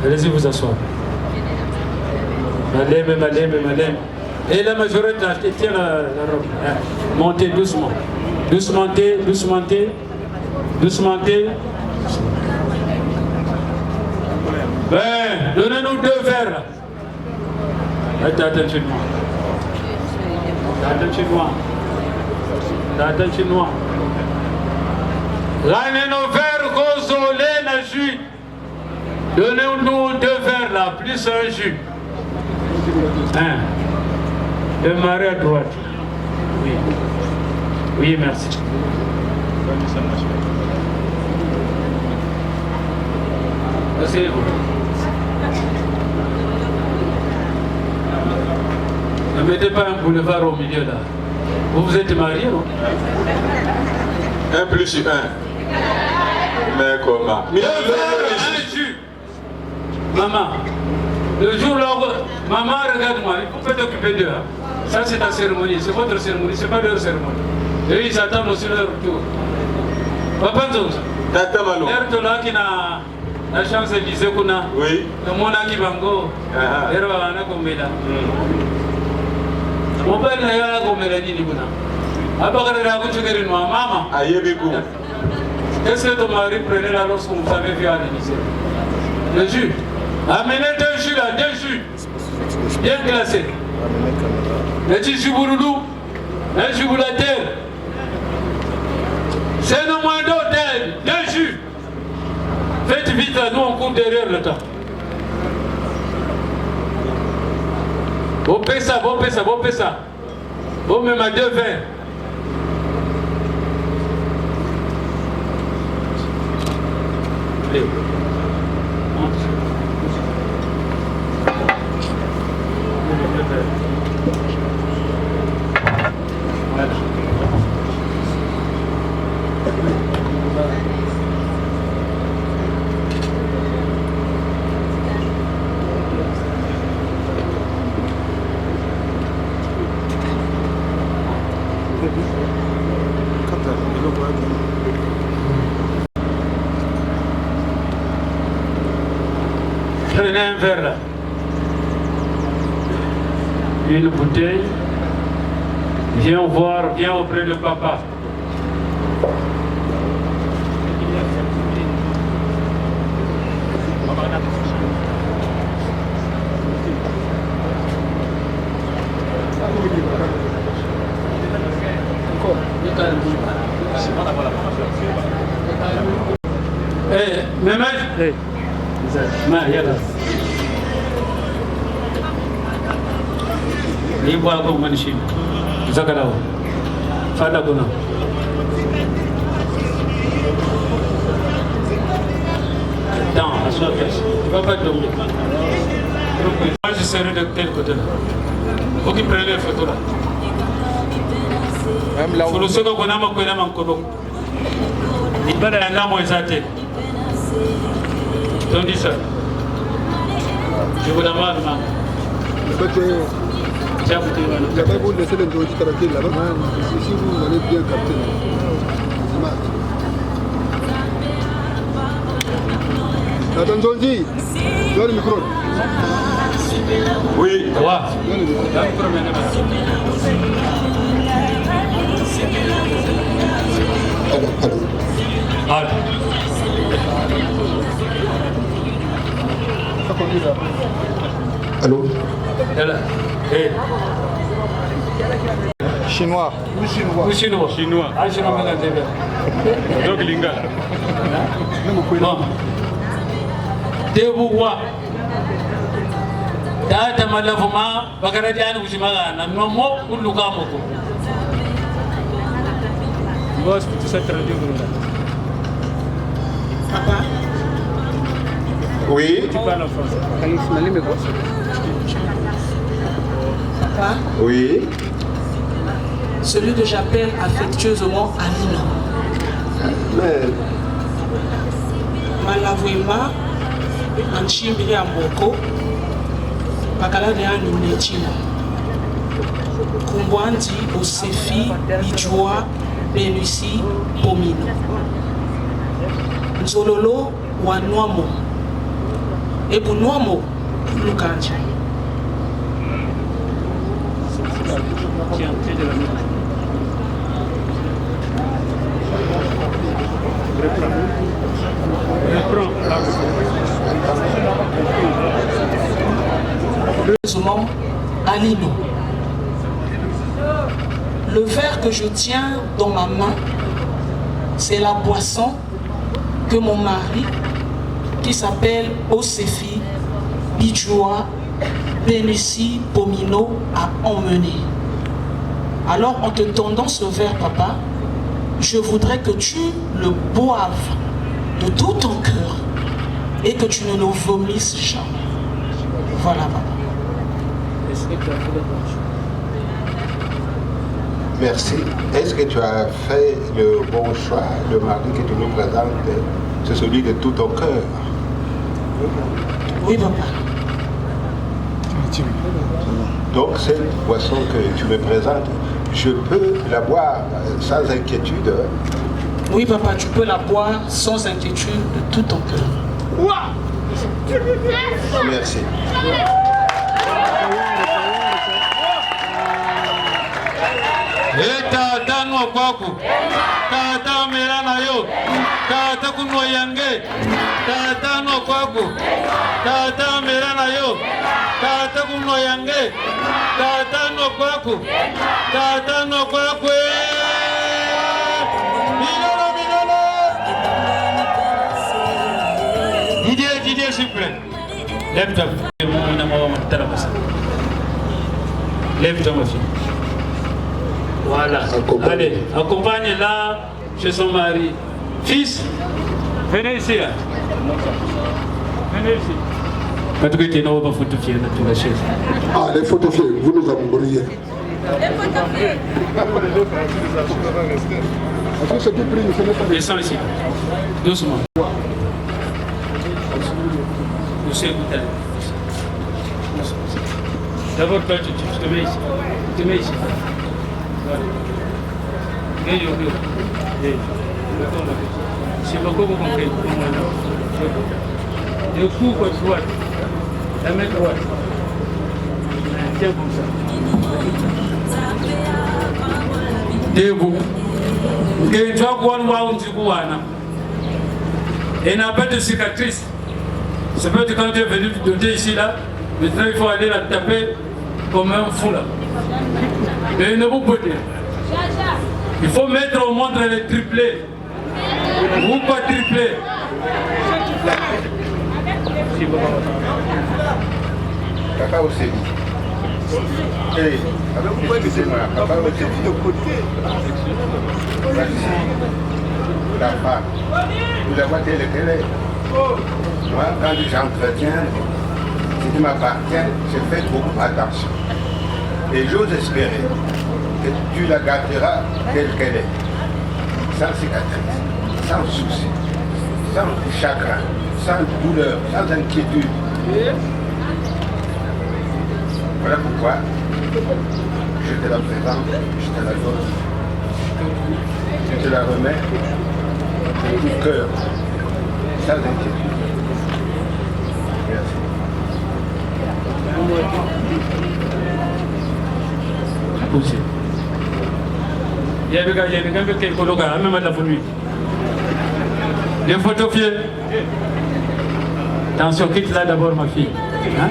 allez-y vous asseoir. Madame. Et la majorité, tiens la robe. Montez doucement. Doucement. Ben, donnez-nous 2 verres. Attention-moi. Donnez-nous verres consolés, la jus. Donnez-nous 2 verres là, plus un jus. Démarrez à droite. Oui, merci. Asseyez-vous. Ne mettez pas un boulevard au milieu là. Vous êtes marié, non? 1 plus 1. Mais comment? Un jus. Maman, le jour là, maman, regarde-moi, il faut pas t'occuper d'eux. Hein. Ça, c'est ta cérémonie, c'est votre cérémonie, c'est pas leur cérémonie. Et ils attendent aussi leur retour. Papa Nzonza, l'air de là qui n'a la chance de dire qu'on a. Oui. Le monde qui va go. L'air va en accompagner. Mon père n'a pas accompagné ni Nibuna. Après, il a accompagné une maman. Qu'est-ce que ton mari prenait là lorsque vous avez vu à l'Élysée? Le jus. Amenez 2 jus là, 2 jus. Bien glacés. Un petit jus bouloulou, un jus boulatel. C'est le moins d'hôtel, 2 jus. Faites vite là, nous on court derrière le temps. Bon pesa. Bon même à 2 verres. Allez. Prenez un verre là. Une bouteille. Viens auprès de papa. Mehmet. Ni bois comme Manichim. Zakalao. Fada Gona. Dans, assois toi. Tu vas pas dormir. Moi je serai de quel côté là? Faut qu'il prenne les photos là. Même là où. Pour ceux qu'on a manqué là, manqué. Il paraît un homme exalté. Donc dis ça. Je vous demande, maman. Vous n'avez pas vous laisser les gens tranquilles là-bas. Si vous allez bien capter. Attends, Zonzi, donne le micro. Oui. Quoi? Allô? Chinois. Chinois. Ah, chinois. Donc, Lingala. Bon. Debuwa. Data malavuma bakaradiani kushimagana nomo kulukamoko. Boss, tu sais traduire là. Papa. Oui. Tu parles en français. Papa. Oui. Celui que j'appelle affectueusement Amina. Mais Malavwema, Anchimbiri Amboko, Bakala de Aninechina, Kumbwandi, Osefi, Ijua, Benusi, Pomino, Nzololo, Wanwamo, Ebunwamo, Lukanja. Alino. Le verre que je tiens dans ma main, c'est la boisson que mon mari, qui s'appelle Osefi Bidjoua Benessi Pomino, a emmené. Alors en te tendant ce verre, papa, je voudrais que tu le boives de tout ton cœur et que tu ne le vomisses jamais. Voilà, papa. Merci. Est-ce que tu as fait le bon choix? Le mari que tu nous présentes, c'est celui de tout ton cœur. Oui, papa. Donc cette boisson que tu me présentes, je peux la boire sans inquiétude? Oui, papa, tu peux la boire sans inquiétude de tout ton cœur. Merci. Tata nwa kwako, tata mera na yo, tata kunwa yange, tata nwa kwako, tata mera na yo, tata kunwa yange, tata nwa kwako, tata nwa kwako. Didier, s'il vous plaît. Lève-toi. Lève-toi, ma fille. Voilà. Allez, accompagne-la chez son mari. Fils, venez ici. Là. Venez ici. Quand tu es là, on va photofier dans la chaise. Ah, les photofiés, vous nous avez brûlé. Descends ici. Doucement. D'abord, toi, tu te mets ici. Tu te mets ici. C'est beaucoup compris. Le cou côté droite, la main droite. Tiens comme ça. Debout. Et tu vas voir où tu vas. Et n'a pas de cicatrice. C'est peut être quand tu es venu te donner ici là, maintenant il faut aller la taper comme un fou là. Et ne vous pouvez. Il faut mettre au monde les triplés. Ou pas triplés. Papa aussi. Excusez-moi, papa aussi de côté. Merci. La femme. Vous la voyez le télé. Moi, quand j'entretiens, ce qui m'appartient, je fais beaucoup attention. Et j'ose espérer que tu la garderas telle qu'elle est, sans cicatrice, sans souci, sans chagrin, sans douleur, sans inquiétude. Voilà pourquoi je te la présente, je te la donne, je te la remets de tout cœur, sans inquiétude. Merci. Poussez. Il y a des gars qui sont là, même à la famille. Les photofiés. Attention, quitte là d'abord ma fille. Hein?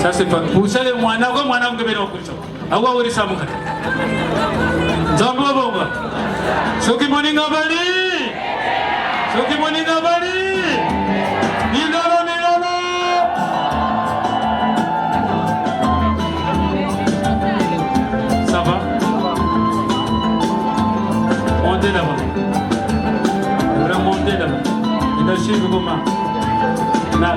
Ça c'est pas. Vous savez, moi, je suis un peu de temps. Je suis un peu de temps. Zambou Bonga. Soki Moninga Bali. Soki Moninga Bali. Nilolo, Nilolo. Ça va? Montez là-bas. Remontez là-bas. Il a suivi comment? Na.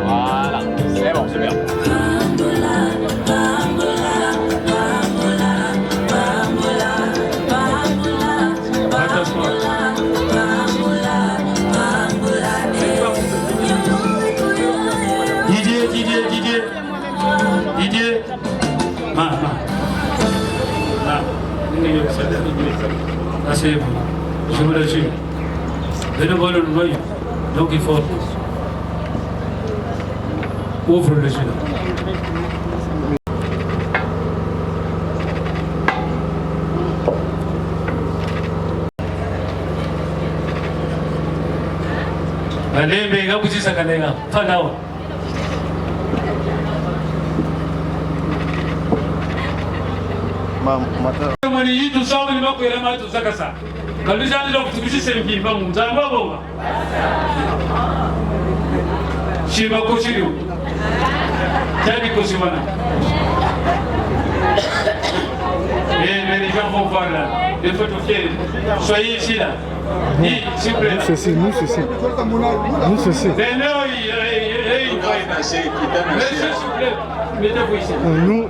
Voilà, c'est bon, c'est bien. Olivier. Assez bon. Je vous l'assure. Venez voir le noyau. Donc il faut ouvre le jeu. Allez, mais vous dites ça quand même. Pas là. Mani yitu sawa ni mako ya matu sakasa. Kalisa ndio kutukushi sempi bangu nzamba bonga. Shiba koshiro. Jadi koshimana. Mais les gens vont voir là. Les photographes. Soyez ici là. S'il vous plaît. Ceci, nous ceci. Nous ceci. Nous,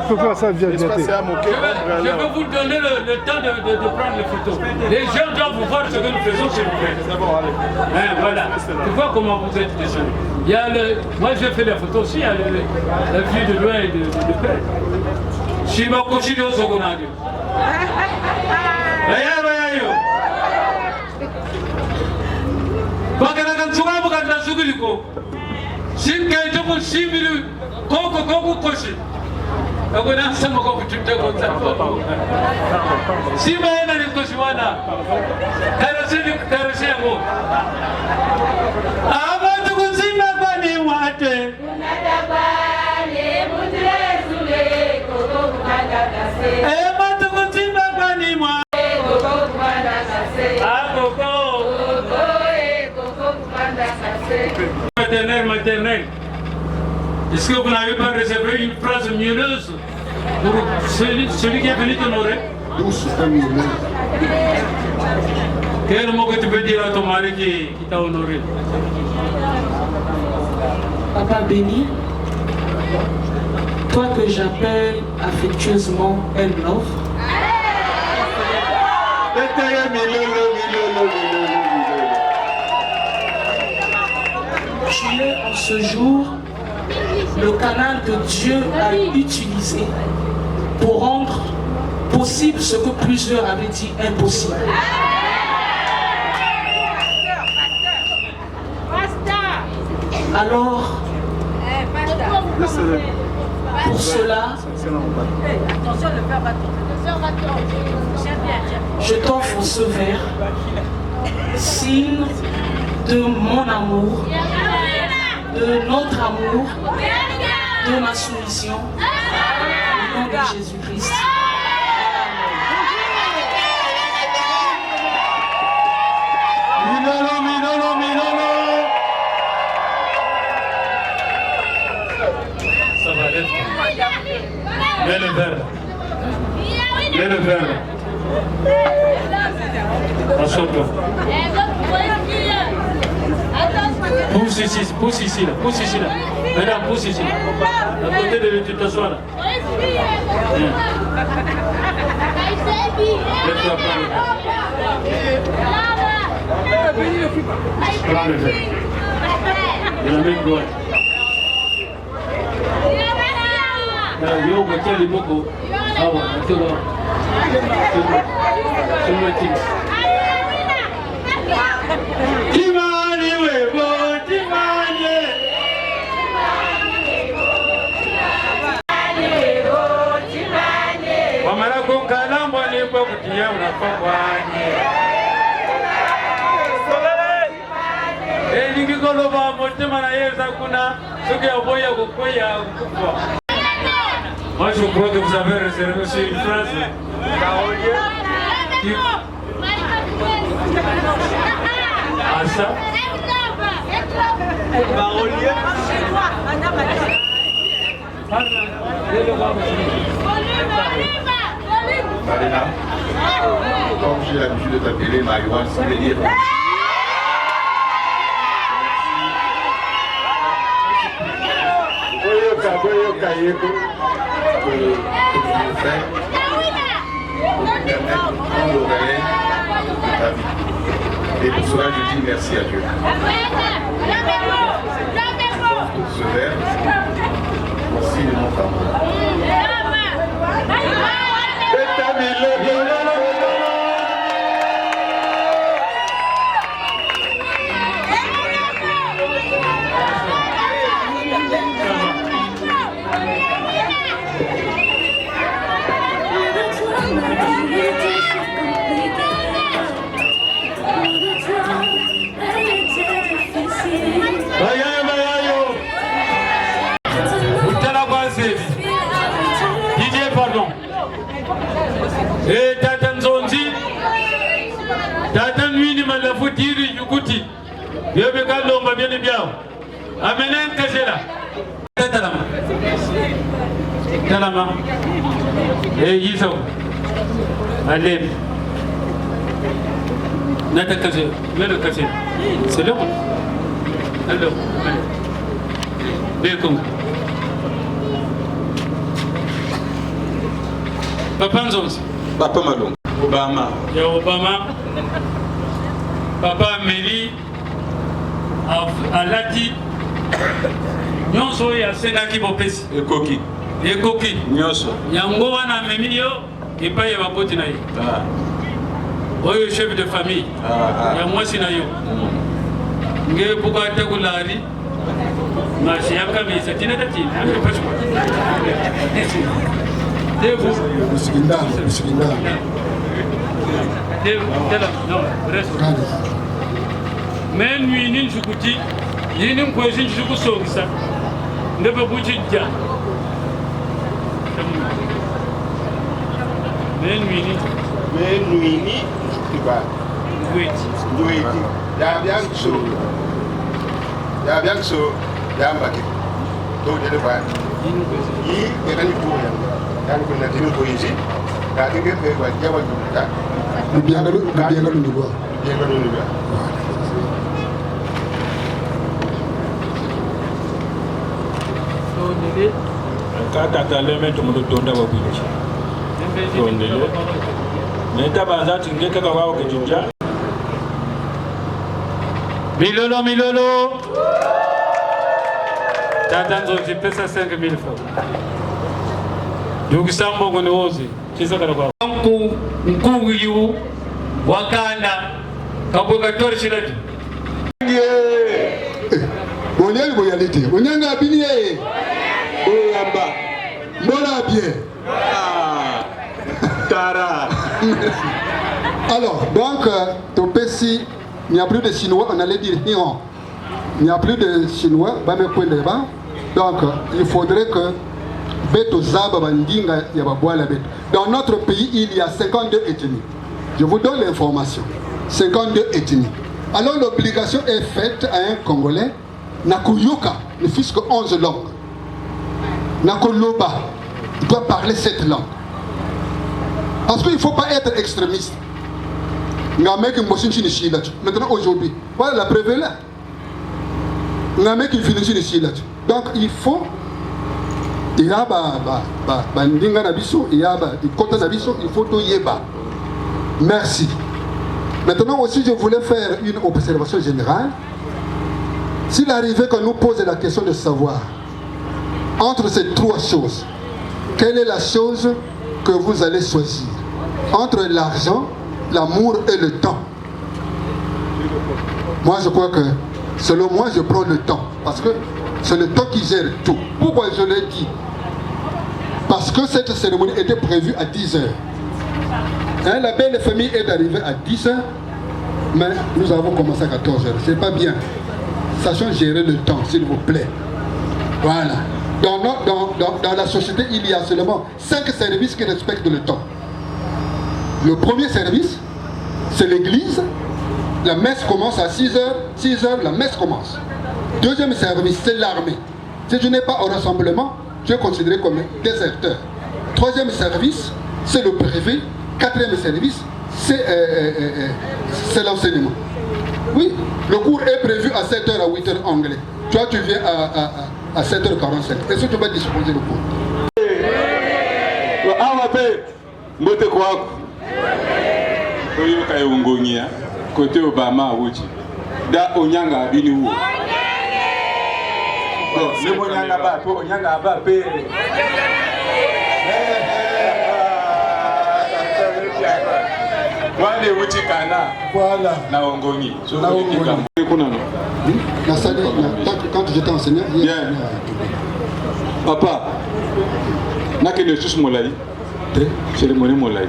pourquoi ça vient bien? Je veux vous donner le temps de prendre les photos. Les gens doivent voir ce que nous faisons, s'il vous plaît. C'est bon, allez. Voilà. Tu vois comment vous êtes descendu. Il y a moi, j'ai fait les photos aussi, il y a la vue de loin et de près. Shiba Koshiro Sogonadio. Bakanakan suka bukan tak suka liko. Sim kaya joko sim bilu koko koshi. Aku nak sama kau bercinta kau tak apa. Sim mana ni koshi mana? Karasi aku. Apa tu kau sim apa ni wate? Apa tu kau sim apa ni wate? Maternelle. Est-ce que vous n'avez pas réservé une phrase mielleuse pour celui qui est venu t'honorer? Douce, c'est mielleuse. Quel mot que tu peux dire à ton mari qui t'a honoré? Papa béni, toi que j'appelle affectueusement El-Love, tu es en ce jour le canal que Dieu a utilisé pour rendre possible ce que plusieurs avaient dit impossible. Alors, pour cela, je t'offre ce verre, signe de mon amour, de notre amour, de ma soumission, au nom de Jésus-Christ. Ça va être. Mets le verre. Mets le verre. Assure-toi. Pousse ici là, pousse ici là. Madame, pousse ici là. À côté de tu t'assois là. Laisse-toi prendre. Prends le verre. De la même droite. Yo, quel est beaucoup. Ah ouais, c'est bon. C'est le petit. Timani webo, Timani. Wamara kunkana mboni kwa kutia unafakwani. Ningi koloba motima na yeza kuna suki ya boya kukoya kukua. Moi je crois que vous avez réservé aussi une phrase. Ah ça? Marina, comme j'ai l'habitude de t'appeler Maïwan, ça veut dire... Et pour cela, je dis merci à Dieu. Ce verre, Amenez un casier là. Talama. Et Yiso. Allez. Nata casier. Mets le casier. C'est long. Alors. Bien comme. Papa Nzonzi. Papa Malong. Obama. Il y a Obama. Papa Amélie. Alati. Nyonso ya senaki bopesi. Ekoki. Ekoki. Nyonso. Yango wana memili yo. Epa ya baboti na yo. Oyo chef de famille. Ya mwasi na yo. Nge buka takulari. Mashi yaka misa tina tatina. Devo. Miskindano. Non, reste. Mais nuit ni njukuti, yini mkwezi njuku songisa. Ndebe bujija. Mais nuit ni njukuba. Njuiti. Ya bien so. Ya mbake. To de ba. Yi ya kan ko ya. Ya ko na tinu ko yi. Ya ke pe ba jawa juta. Bienga Lunduba. Kata leme tumudo tonda wabinchi. Tondele. Neta banza tingeka kwa wao kijinja. Milolo. Tata Nzonzi pesa 5,000 francs. Dukisambo ngone wozi. Chisa kana kwa. Mkuu yu wakanda kabwe katori shirati. Bonyali boyalite. Onyanga abiniye. Oyamba. Mona bien. Tara. Alors, donc, Topesi, il n'y a plus de Chinois, on allait dire Iran. Il n'y a plus de Chinois, donc il faudrait que Beto Zaba Bandinga Yababoala Beto. Dans notre pays, il y a 52 ethnies. Je vous donne l'information. 52 ethnies. Alors l'obligation est faite à un Congolais, Nakuyuka, ne fût-ce que 11 langues. Nakoloba, il doit parler cette langue. Parce qu'il ne faut pas être extrémiste. Maintenant, aujourd'hui, voilà la preuve là. Donc, il faut. Il y a il faut tout yeba. Merci. Maintenant aussi, je voulais faire une observation générale. S'il arrivait qu'on nous pose la question de savoir, entre ces trois choses, quelle est la chose que vous allez choisir? Entre l'argent, l'amour et le temps. Moi, je crois que, selon moi, je prends le temps. Parce que c'est le temps qui gère tout. Pourquoi je l'ai dit? Parce que cette cérémonie était prévue à 10 heures. Hein, la belle famille est arrivée à 10 heures, mais nous avons commencé à 14 heures. C'est pas bien. Sachons gérer le temps, s'il vous plaît. Voilà. Dans la société, il y a seulement 5 services qui respectent le temps. Le premier service, c'est l'église. La messe commence à 6 heures. 6 heures, la messe commence. Deuxième service, c'est l'armée. Si je n'ai pas au rassemblement, je suis considéré comme déserteur. Troisième service, c'est le privé. Quatrième service, c'est l'enseignement. Oui, le cours est prévu à 7h à 8h anglais. Toi, tu viens à 7h45. Est-ce que tu vas disposer le cours? Côté Obama, da Onyanga abini wo. Le Onyanga ba, Onyanga ba pe. Wale wuti kana. Voilà. Na ongongi. Na ongongi. Quand j'étais enseignant, papa, n'a que le sous molai. C'est le monnaie molai.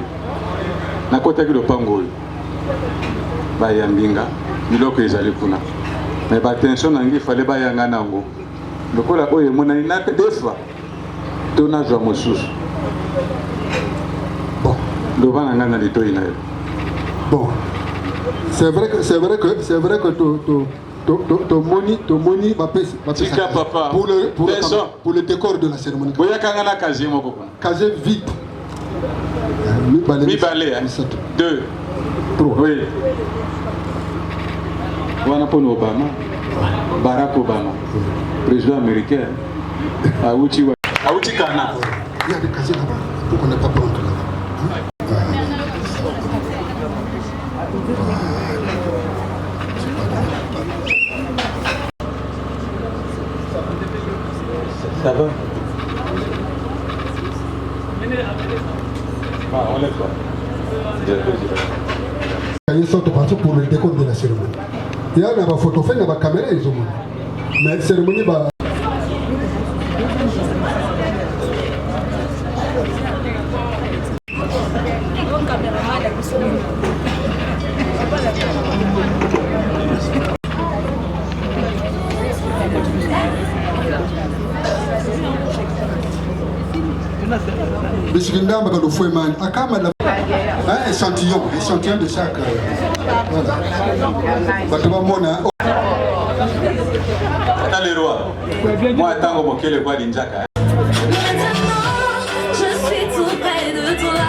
Na kota ki lopango. Ba yambinga, biloko ezali kuna. Mais ba tension nangi fallait ba yanga nango. Lokola oyo monani na defa. Tona jwa mosusu. Bon, loba nanga na litoyi na yo. Bon, c'est vrai que Tomoni, Tika papa. Pour le décor de la cérémonie. Boya kangana kazi moko. Kazi vite. Mi balé. 2. 3. Oui. Wana pono Obama. Barack Obama. Président américain. Aouti Kana. Il y a des casiers là-bas. Pourquoi on n'est pas prendre là-bas? Ça va? On lève pas. Ils sont partis pour le décor de la cérémonie. Il y a une photo faite, il y a une caméra, ils ont. Mais la cérémonie va. Un échantillon de chaque. Voilà. Attends les rois. Moi, attends, on va le bois d'Injaka. Je suis tout près de toi.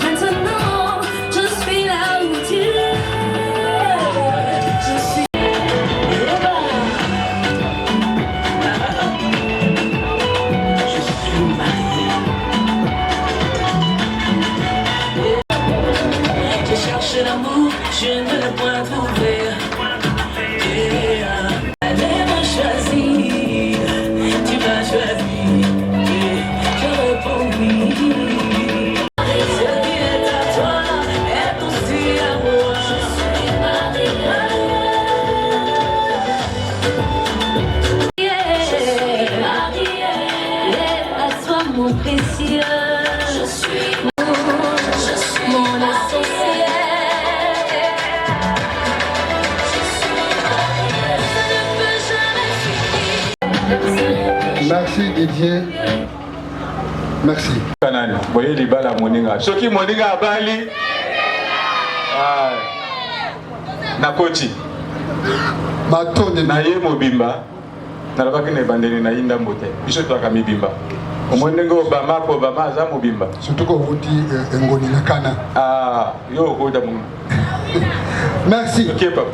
Maintenant, je suis là où tu es. Je suis. Je cherche l'amour, je ne l'ai point trouvé. Allez me choisir, tu m'as choisi. Je réponds oui. Ce qui est à toi est aussi à moi. Je suis mariée. Je suis mariée. À toi mon précieux. Je suis mon associé. Merci Didier. Merci. Vous voyez les balles à Moninga. Ce qui Moninga à Bali. Nakoti. Matone. Naye Mobimba. Nalabaki ne bandeni na inda mbote. Biso to akami bimba. Omonenga Obama aza Mobimba. Surtout quand vous dites Ngoni Nakana. Yo Oda Mou. Merci. Ok papa.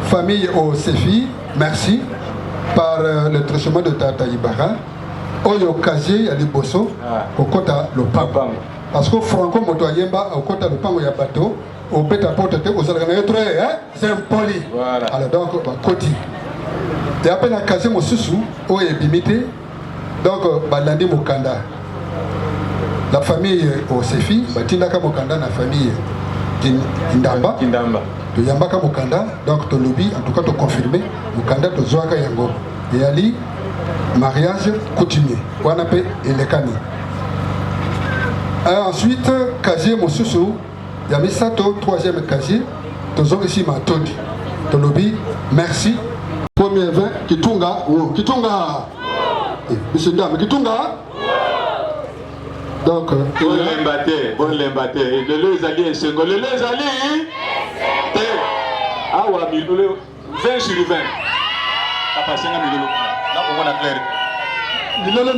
Famille au Sefi, merci. Par le traitement de Tata Ibara, Oyo Kazi, Ali Bosso, au Kota Lopango. Parce que Franco Motoyemba, au Kota Lopango, il y a bateau, au Beta Porte, aux Alganaïtres, c'est impoli. Voilà. Alors donc, Koti. Et après, la Kazi Mosusu, au Ebimité, donc, Balandi Mokanda. La famille au Sefi, Batindaka Mokanda, la famille Kindamba. De Yambaka Mukanda, donc de lobby, en tout cas de confirmer, Mukanda de Zoaka Yango. Et Ali, mariage coutumier. Wanape et Lekani. Ensuite, casier Mosusu, Yamisato, troisième casier, Tozong ici Matodi. De lobby, merci. Premier vin, Kitunga, Kitunga. Monsieur Dame, Kitunga. Donc, bon l'embaté, le lezali et sengo, le lezali. Ah ouais, 20 sur 20. Ça passe à 1000 euros. Là, on va clair. Milolo.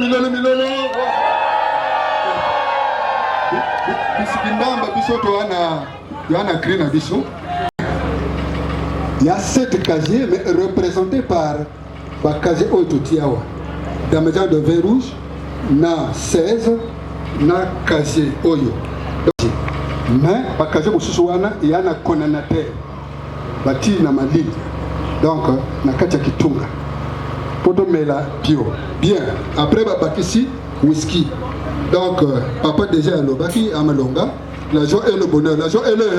Bisikindamba biso to ana créé na biso. Il y a 7 casiers mais représentés par ba casier Ototiawa. Dans maison de vin rouge, na 16 na casier Oyo. Mais ba casier mosusu wana il y a na condamnateur. Bati na malili. Donc na kati ya Kitunga. Poto mela pio. Bien. Après bakisi whisky. Donc papa déjà à l'obaki à Malonga. La joie et le bonheur. La joie et le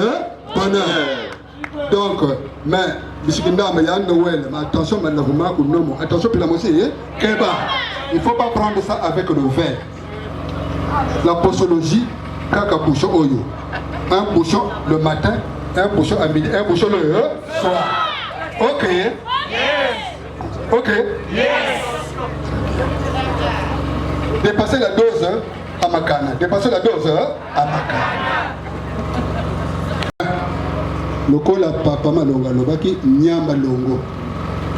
bonheur. Donc mais bisikindama ya Noël, mais attention maintenant vous nomo. Attention puis la moitié keba. Il faut pas prendre ça avec le verre. La posologie kaka bouchon oyo. Un bouchon le matin, un bouchon à midi, un bouchon le soir. Ok. Yes. Ok. Yes. Dépasser la dose à Makana. Dépasser la dose à Makana. lokola papa malonga lobaki nyamba longo.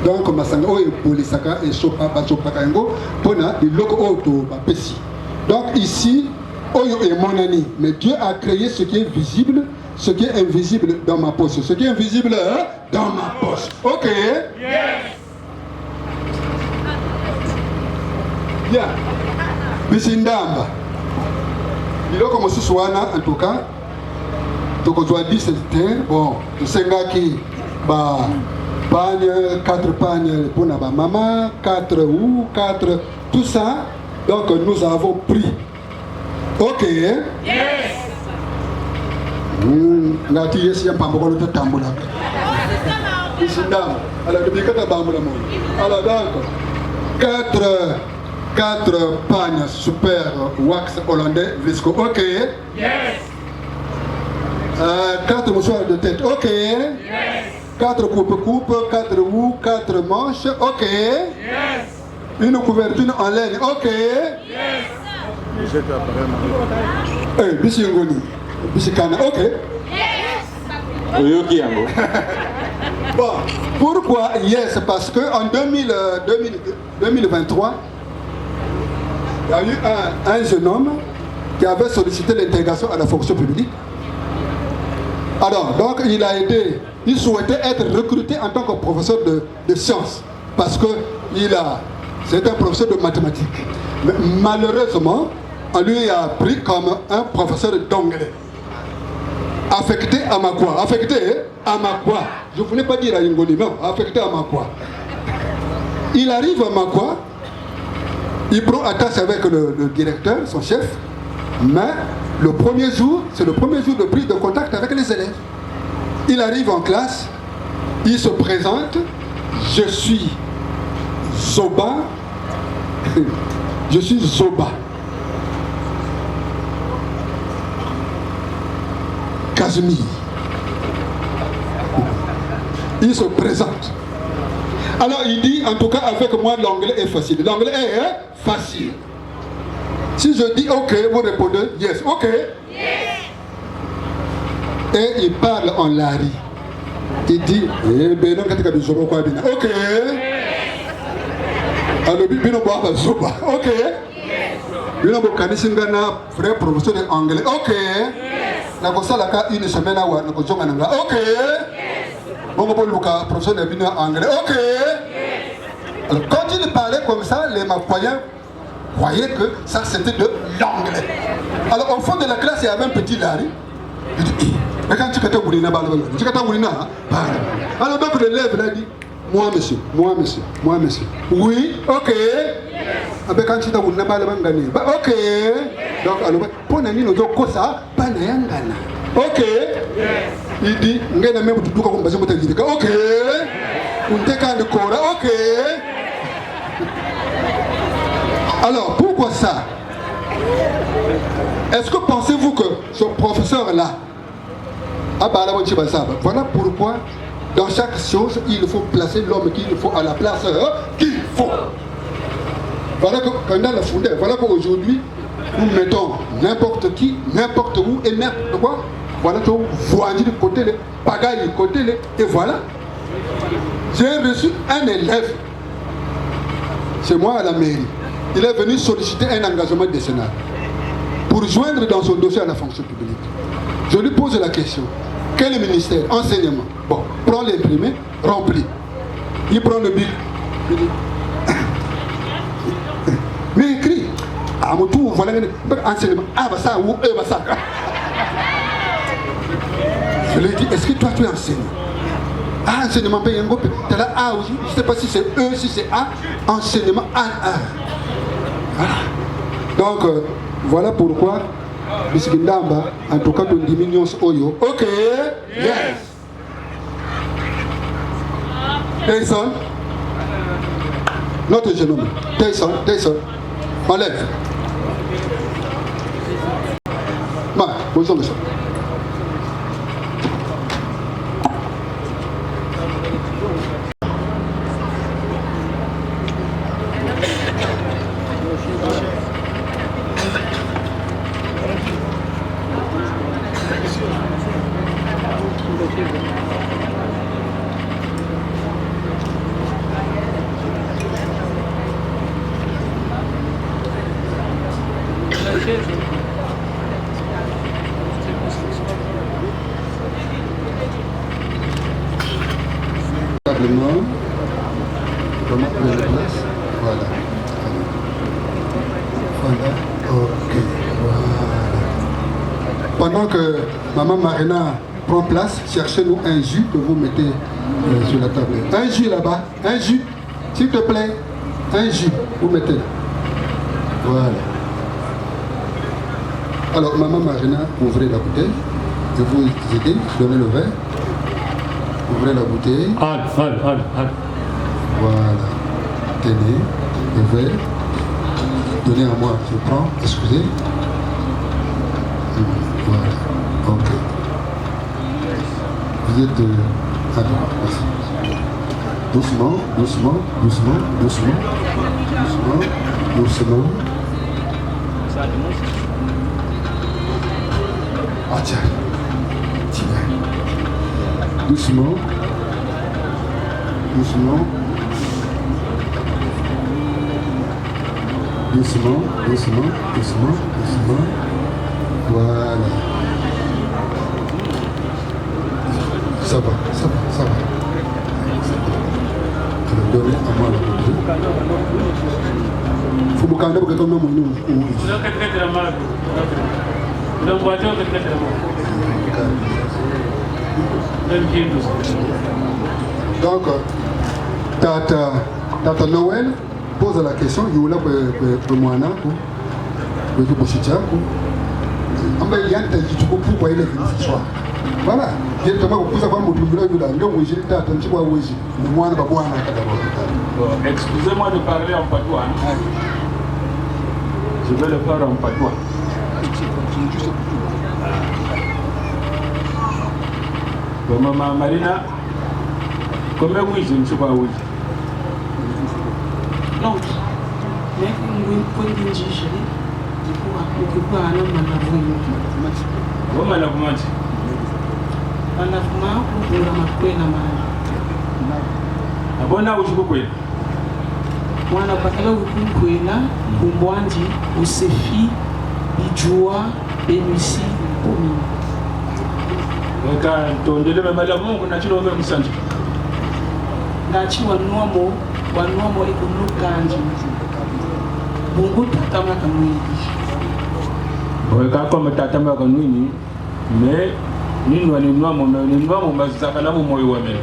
Donc masanga oyo bolisaka et sopa bazopaka yango pona biloko oyo to bapesi. Donc ici oyo est monani, mais Dieu a créé ce qui est visible, ce qui est invisible dans ma poche. Ce qui est invisible dans ma poche. OK? Yes. Bien. Bisindamba. Biloko mosusu wana en tout cas tokozwa 10 bon tosengaki ba pagne 4 pagnes pour ma maman, 4 ou 4 tout ça. Donc nous avons pris. OK? Yes. Ngati yesi ya pamboko lo tambula. Bisindamba. Alors depuis kata bambula mo. Alors donc 4 pagnes super wax hollandais visco. OK? Yes. 4 mouchoirs de tête. OK? Yes. 4 coupes, 4 roues, 4 manches. OK? Yes. Une couverture en laine. OK? Yes. Eh, Bissingoni. Bissikana. OK? Yes. Bon, pourquoi yes? Parce que en 2023, il y a eu un jeune homme qui avait sollicité l'intégration à la fonction publique. Alors, donc il souhaitait être recruté en tant que professeur de sciences parce que c'est un professeur de mathématiques. Mais malheureusement, on lui a pris comme un professeur d'anglais. Affecté à Makwa. Affecté à Makwa. Je ne voulais pas dire à Ingoni, non, affecté à Makwa. Il arrive à Makwa, il prend attache avec le directeur, son chef, mais le premier jour, c'est le premier jour de prise de contact avec les élèves. Il arrive en classe, il se présente, je suis Zoba, je suis Zoba. Casimir. Il se présente. Alors il dit, en tout cas avec moi l'anglais est facile. L'anglais est facile. Si je dis OK, vous répondez yes. OK? Yes. Et il parle en lari. Il dit, OK? Alors, OK? Frère professeur d'anglais. OK? Une semaine à OK? Professeur d'anglais. OK? Alors, quand il parlait comme ça, les Makoyens voyaient que ça c'était de l'anglais. Alors, au fond de la classe, il y avait un petit Larry. Il dit, mais quand tu as alors, donc l'élève là dit, moi monsieur. Oui, OK. Avec quand tu as OK. Donc, alors, pour nous, nous avons ça, pas n'ayangana. OK. Il dit, OK. OK. Alors, pourquoi ça? Est-ce que pensez-vous que ce professeur-là, voilà pourquoi dans chaque chose, il faut placer l'homme qu'il faut à la place qu'il faut. Voilà que quand on a fondé, voilà qu'aujourd'hui, nous mettons n'importe qui, n'importe où et n'importe quoi. Voilà que vous voyez de côté, les bagailles de côté, et voilà. J'ai reçu un élève, c'est moi à la mairie. Il est venu solliciter un engagement décennal pour joindre dans son dossier à la fonction publique. Je lui pose la question. Quel ministère? Enseignement. Bon, prends l'imprimé, remplis. Il prend le bic. Il dit, mais écrit. Ah, mon tour, voilà, enseignement. Ah, bah ça, ou bah ça. Je lui ai dit, est-ce que toi tu enseignes? Ah, enseignement, tu as là A aussi. Je ne sais pas si c'est E, si c'est A. Enseignement A. Voilà. Donc, voilà pourquoi, en tout cas, nous diminuons Oyo. OK? Yes. Tyson. Notre jeune homme. Tyson. Enlève. Bonjour, monsieur. Comment prendre la place? Voilà. Voilà. Ok. Voilà. Pendant que Maman Marina prend place, cherchez-nous un jus que vous mettez sur la table. Un jus là-bas. Un jus. S'il te plaît. Un jus. Vous mettez là. Voilà. Alors, Maman Marina, ouvrez la bouteille. Je vous aider. Donnez le verre. Ouvrez la bouteille. Voilà. Tenez le verre. Donnez à moi. Je prends. Excusez. Voilà. Ok. Vous êtes... Alors, merci. Doucement, doucement, doucement, doucement. Doucement, doucement. Ah tiens. Tiens. Doucement. Doucement. Doucement, doucement, doucement, doucement. Voilà. Ça va, ça va, ça va. Alors, donnez à moi la bouteille. Faut me calmer pour que ton nom nous. Donc, Tata Noël pose la question, il y a pour moi, pour tout Bochicha. On va y aller, pourquoi il est venu ce soir. Voilà. Excusez-moi de parler en patois. Je vais le faire en patois. Bon, Maman Marina, combien oui, je ne sais pas oui. Non, mais quand il dit je abona ushikukwela mwana bakala ukunkwela kumbwanji usefi ijua benisi omi weka tondele mabala mungu na chilo mwe msanje ndachi wanuamo ikunukanji mungu tatama kamwini weka kwa matatama kanwini me ninwa mazakala mu moyo wa mene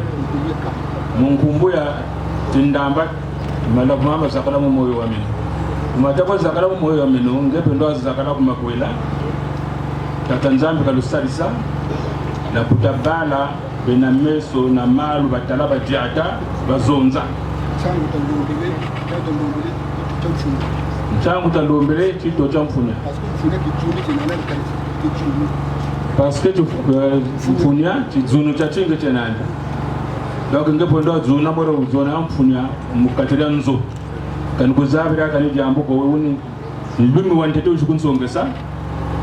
munkumbuya tindamba malabu mama zakala mu moyo wa mene umatako zakala mu moyo wa mene ngepe ndo zakala ku makwela tatanzambi kalusalisa na kutabala bena meso na malu batala batiata bazonza changu talombele chito cha mfunya parce que tu mfunya chizunu cha chinge chenanda donc ngepo ndo zuna bora uzona mfunya mukatira nzo kan kuzabira kan jambo ko woni lumi wantete ushukunsongesa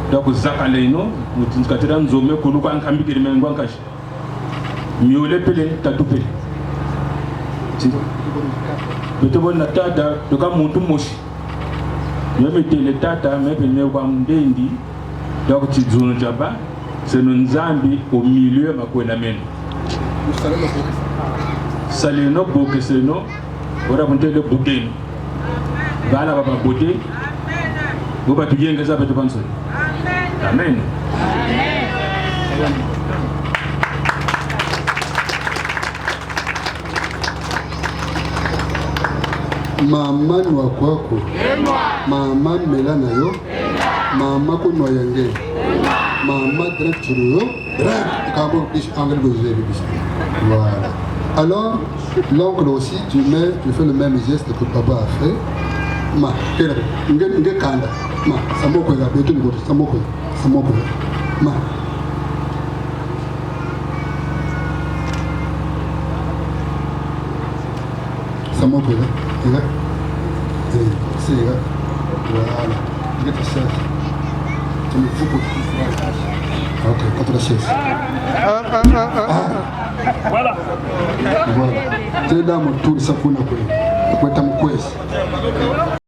ndo kuzaka leno mutinskatira nzo mekulu kwa nkambikiri mengwa nkashi miole pele tatupele betobo na tata toka muntu moshi yemetele tata mepele kwa mdendi donc chizunu chaba c'est nzambi au milieu makwena meno salino boke seno ora buntele bukeni bala baba bote boba tujengeza betu banso amen mama ni wakwako mama mela na yo mama kunwa yange mama direct sur yo direct kabo bis angle de zéro bis voilà. Alors l'oncle aussi tu fais le même geste que papa a fait ma kera nge kanda ma samoko ya betu ngo samoko ma samoko là c'est là voilà il est ça tu me fous pour ok contre la chaise voilà c'est là mon tour ça pour nous quoi t'as mon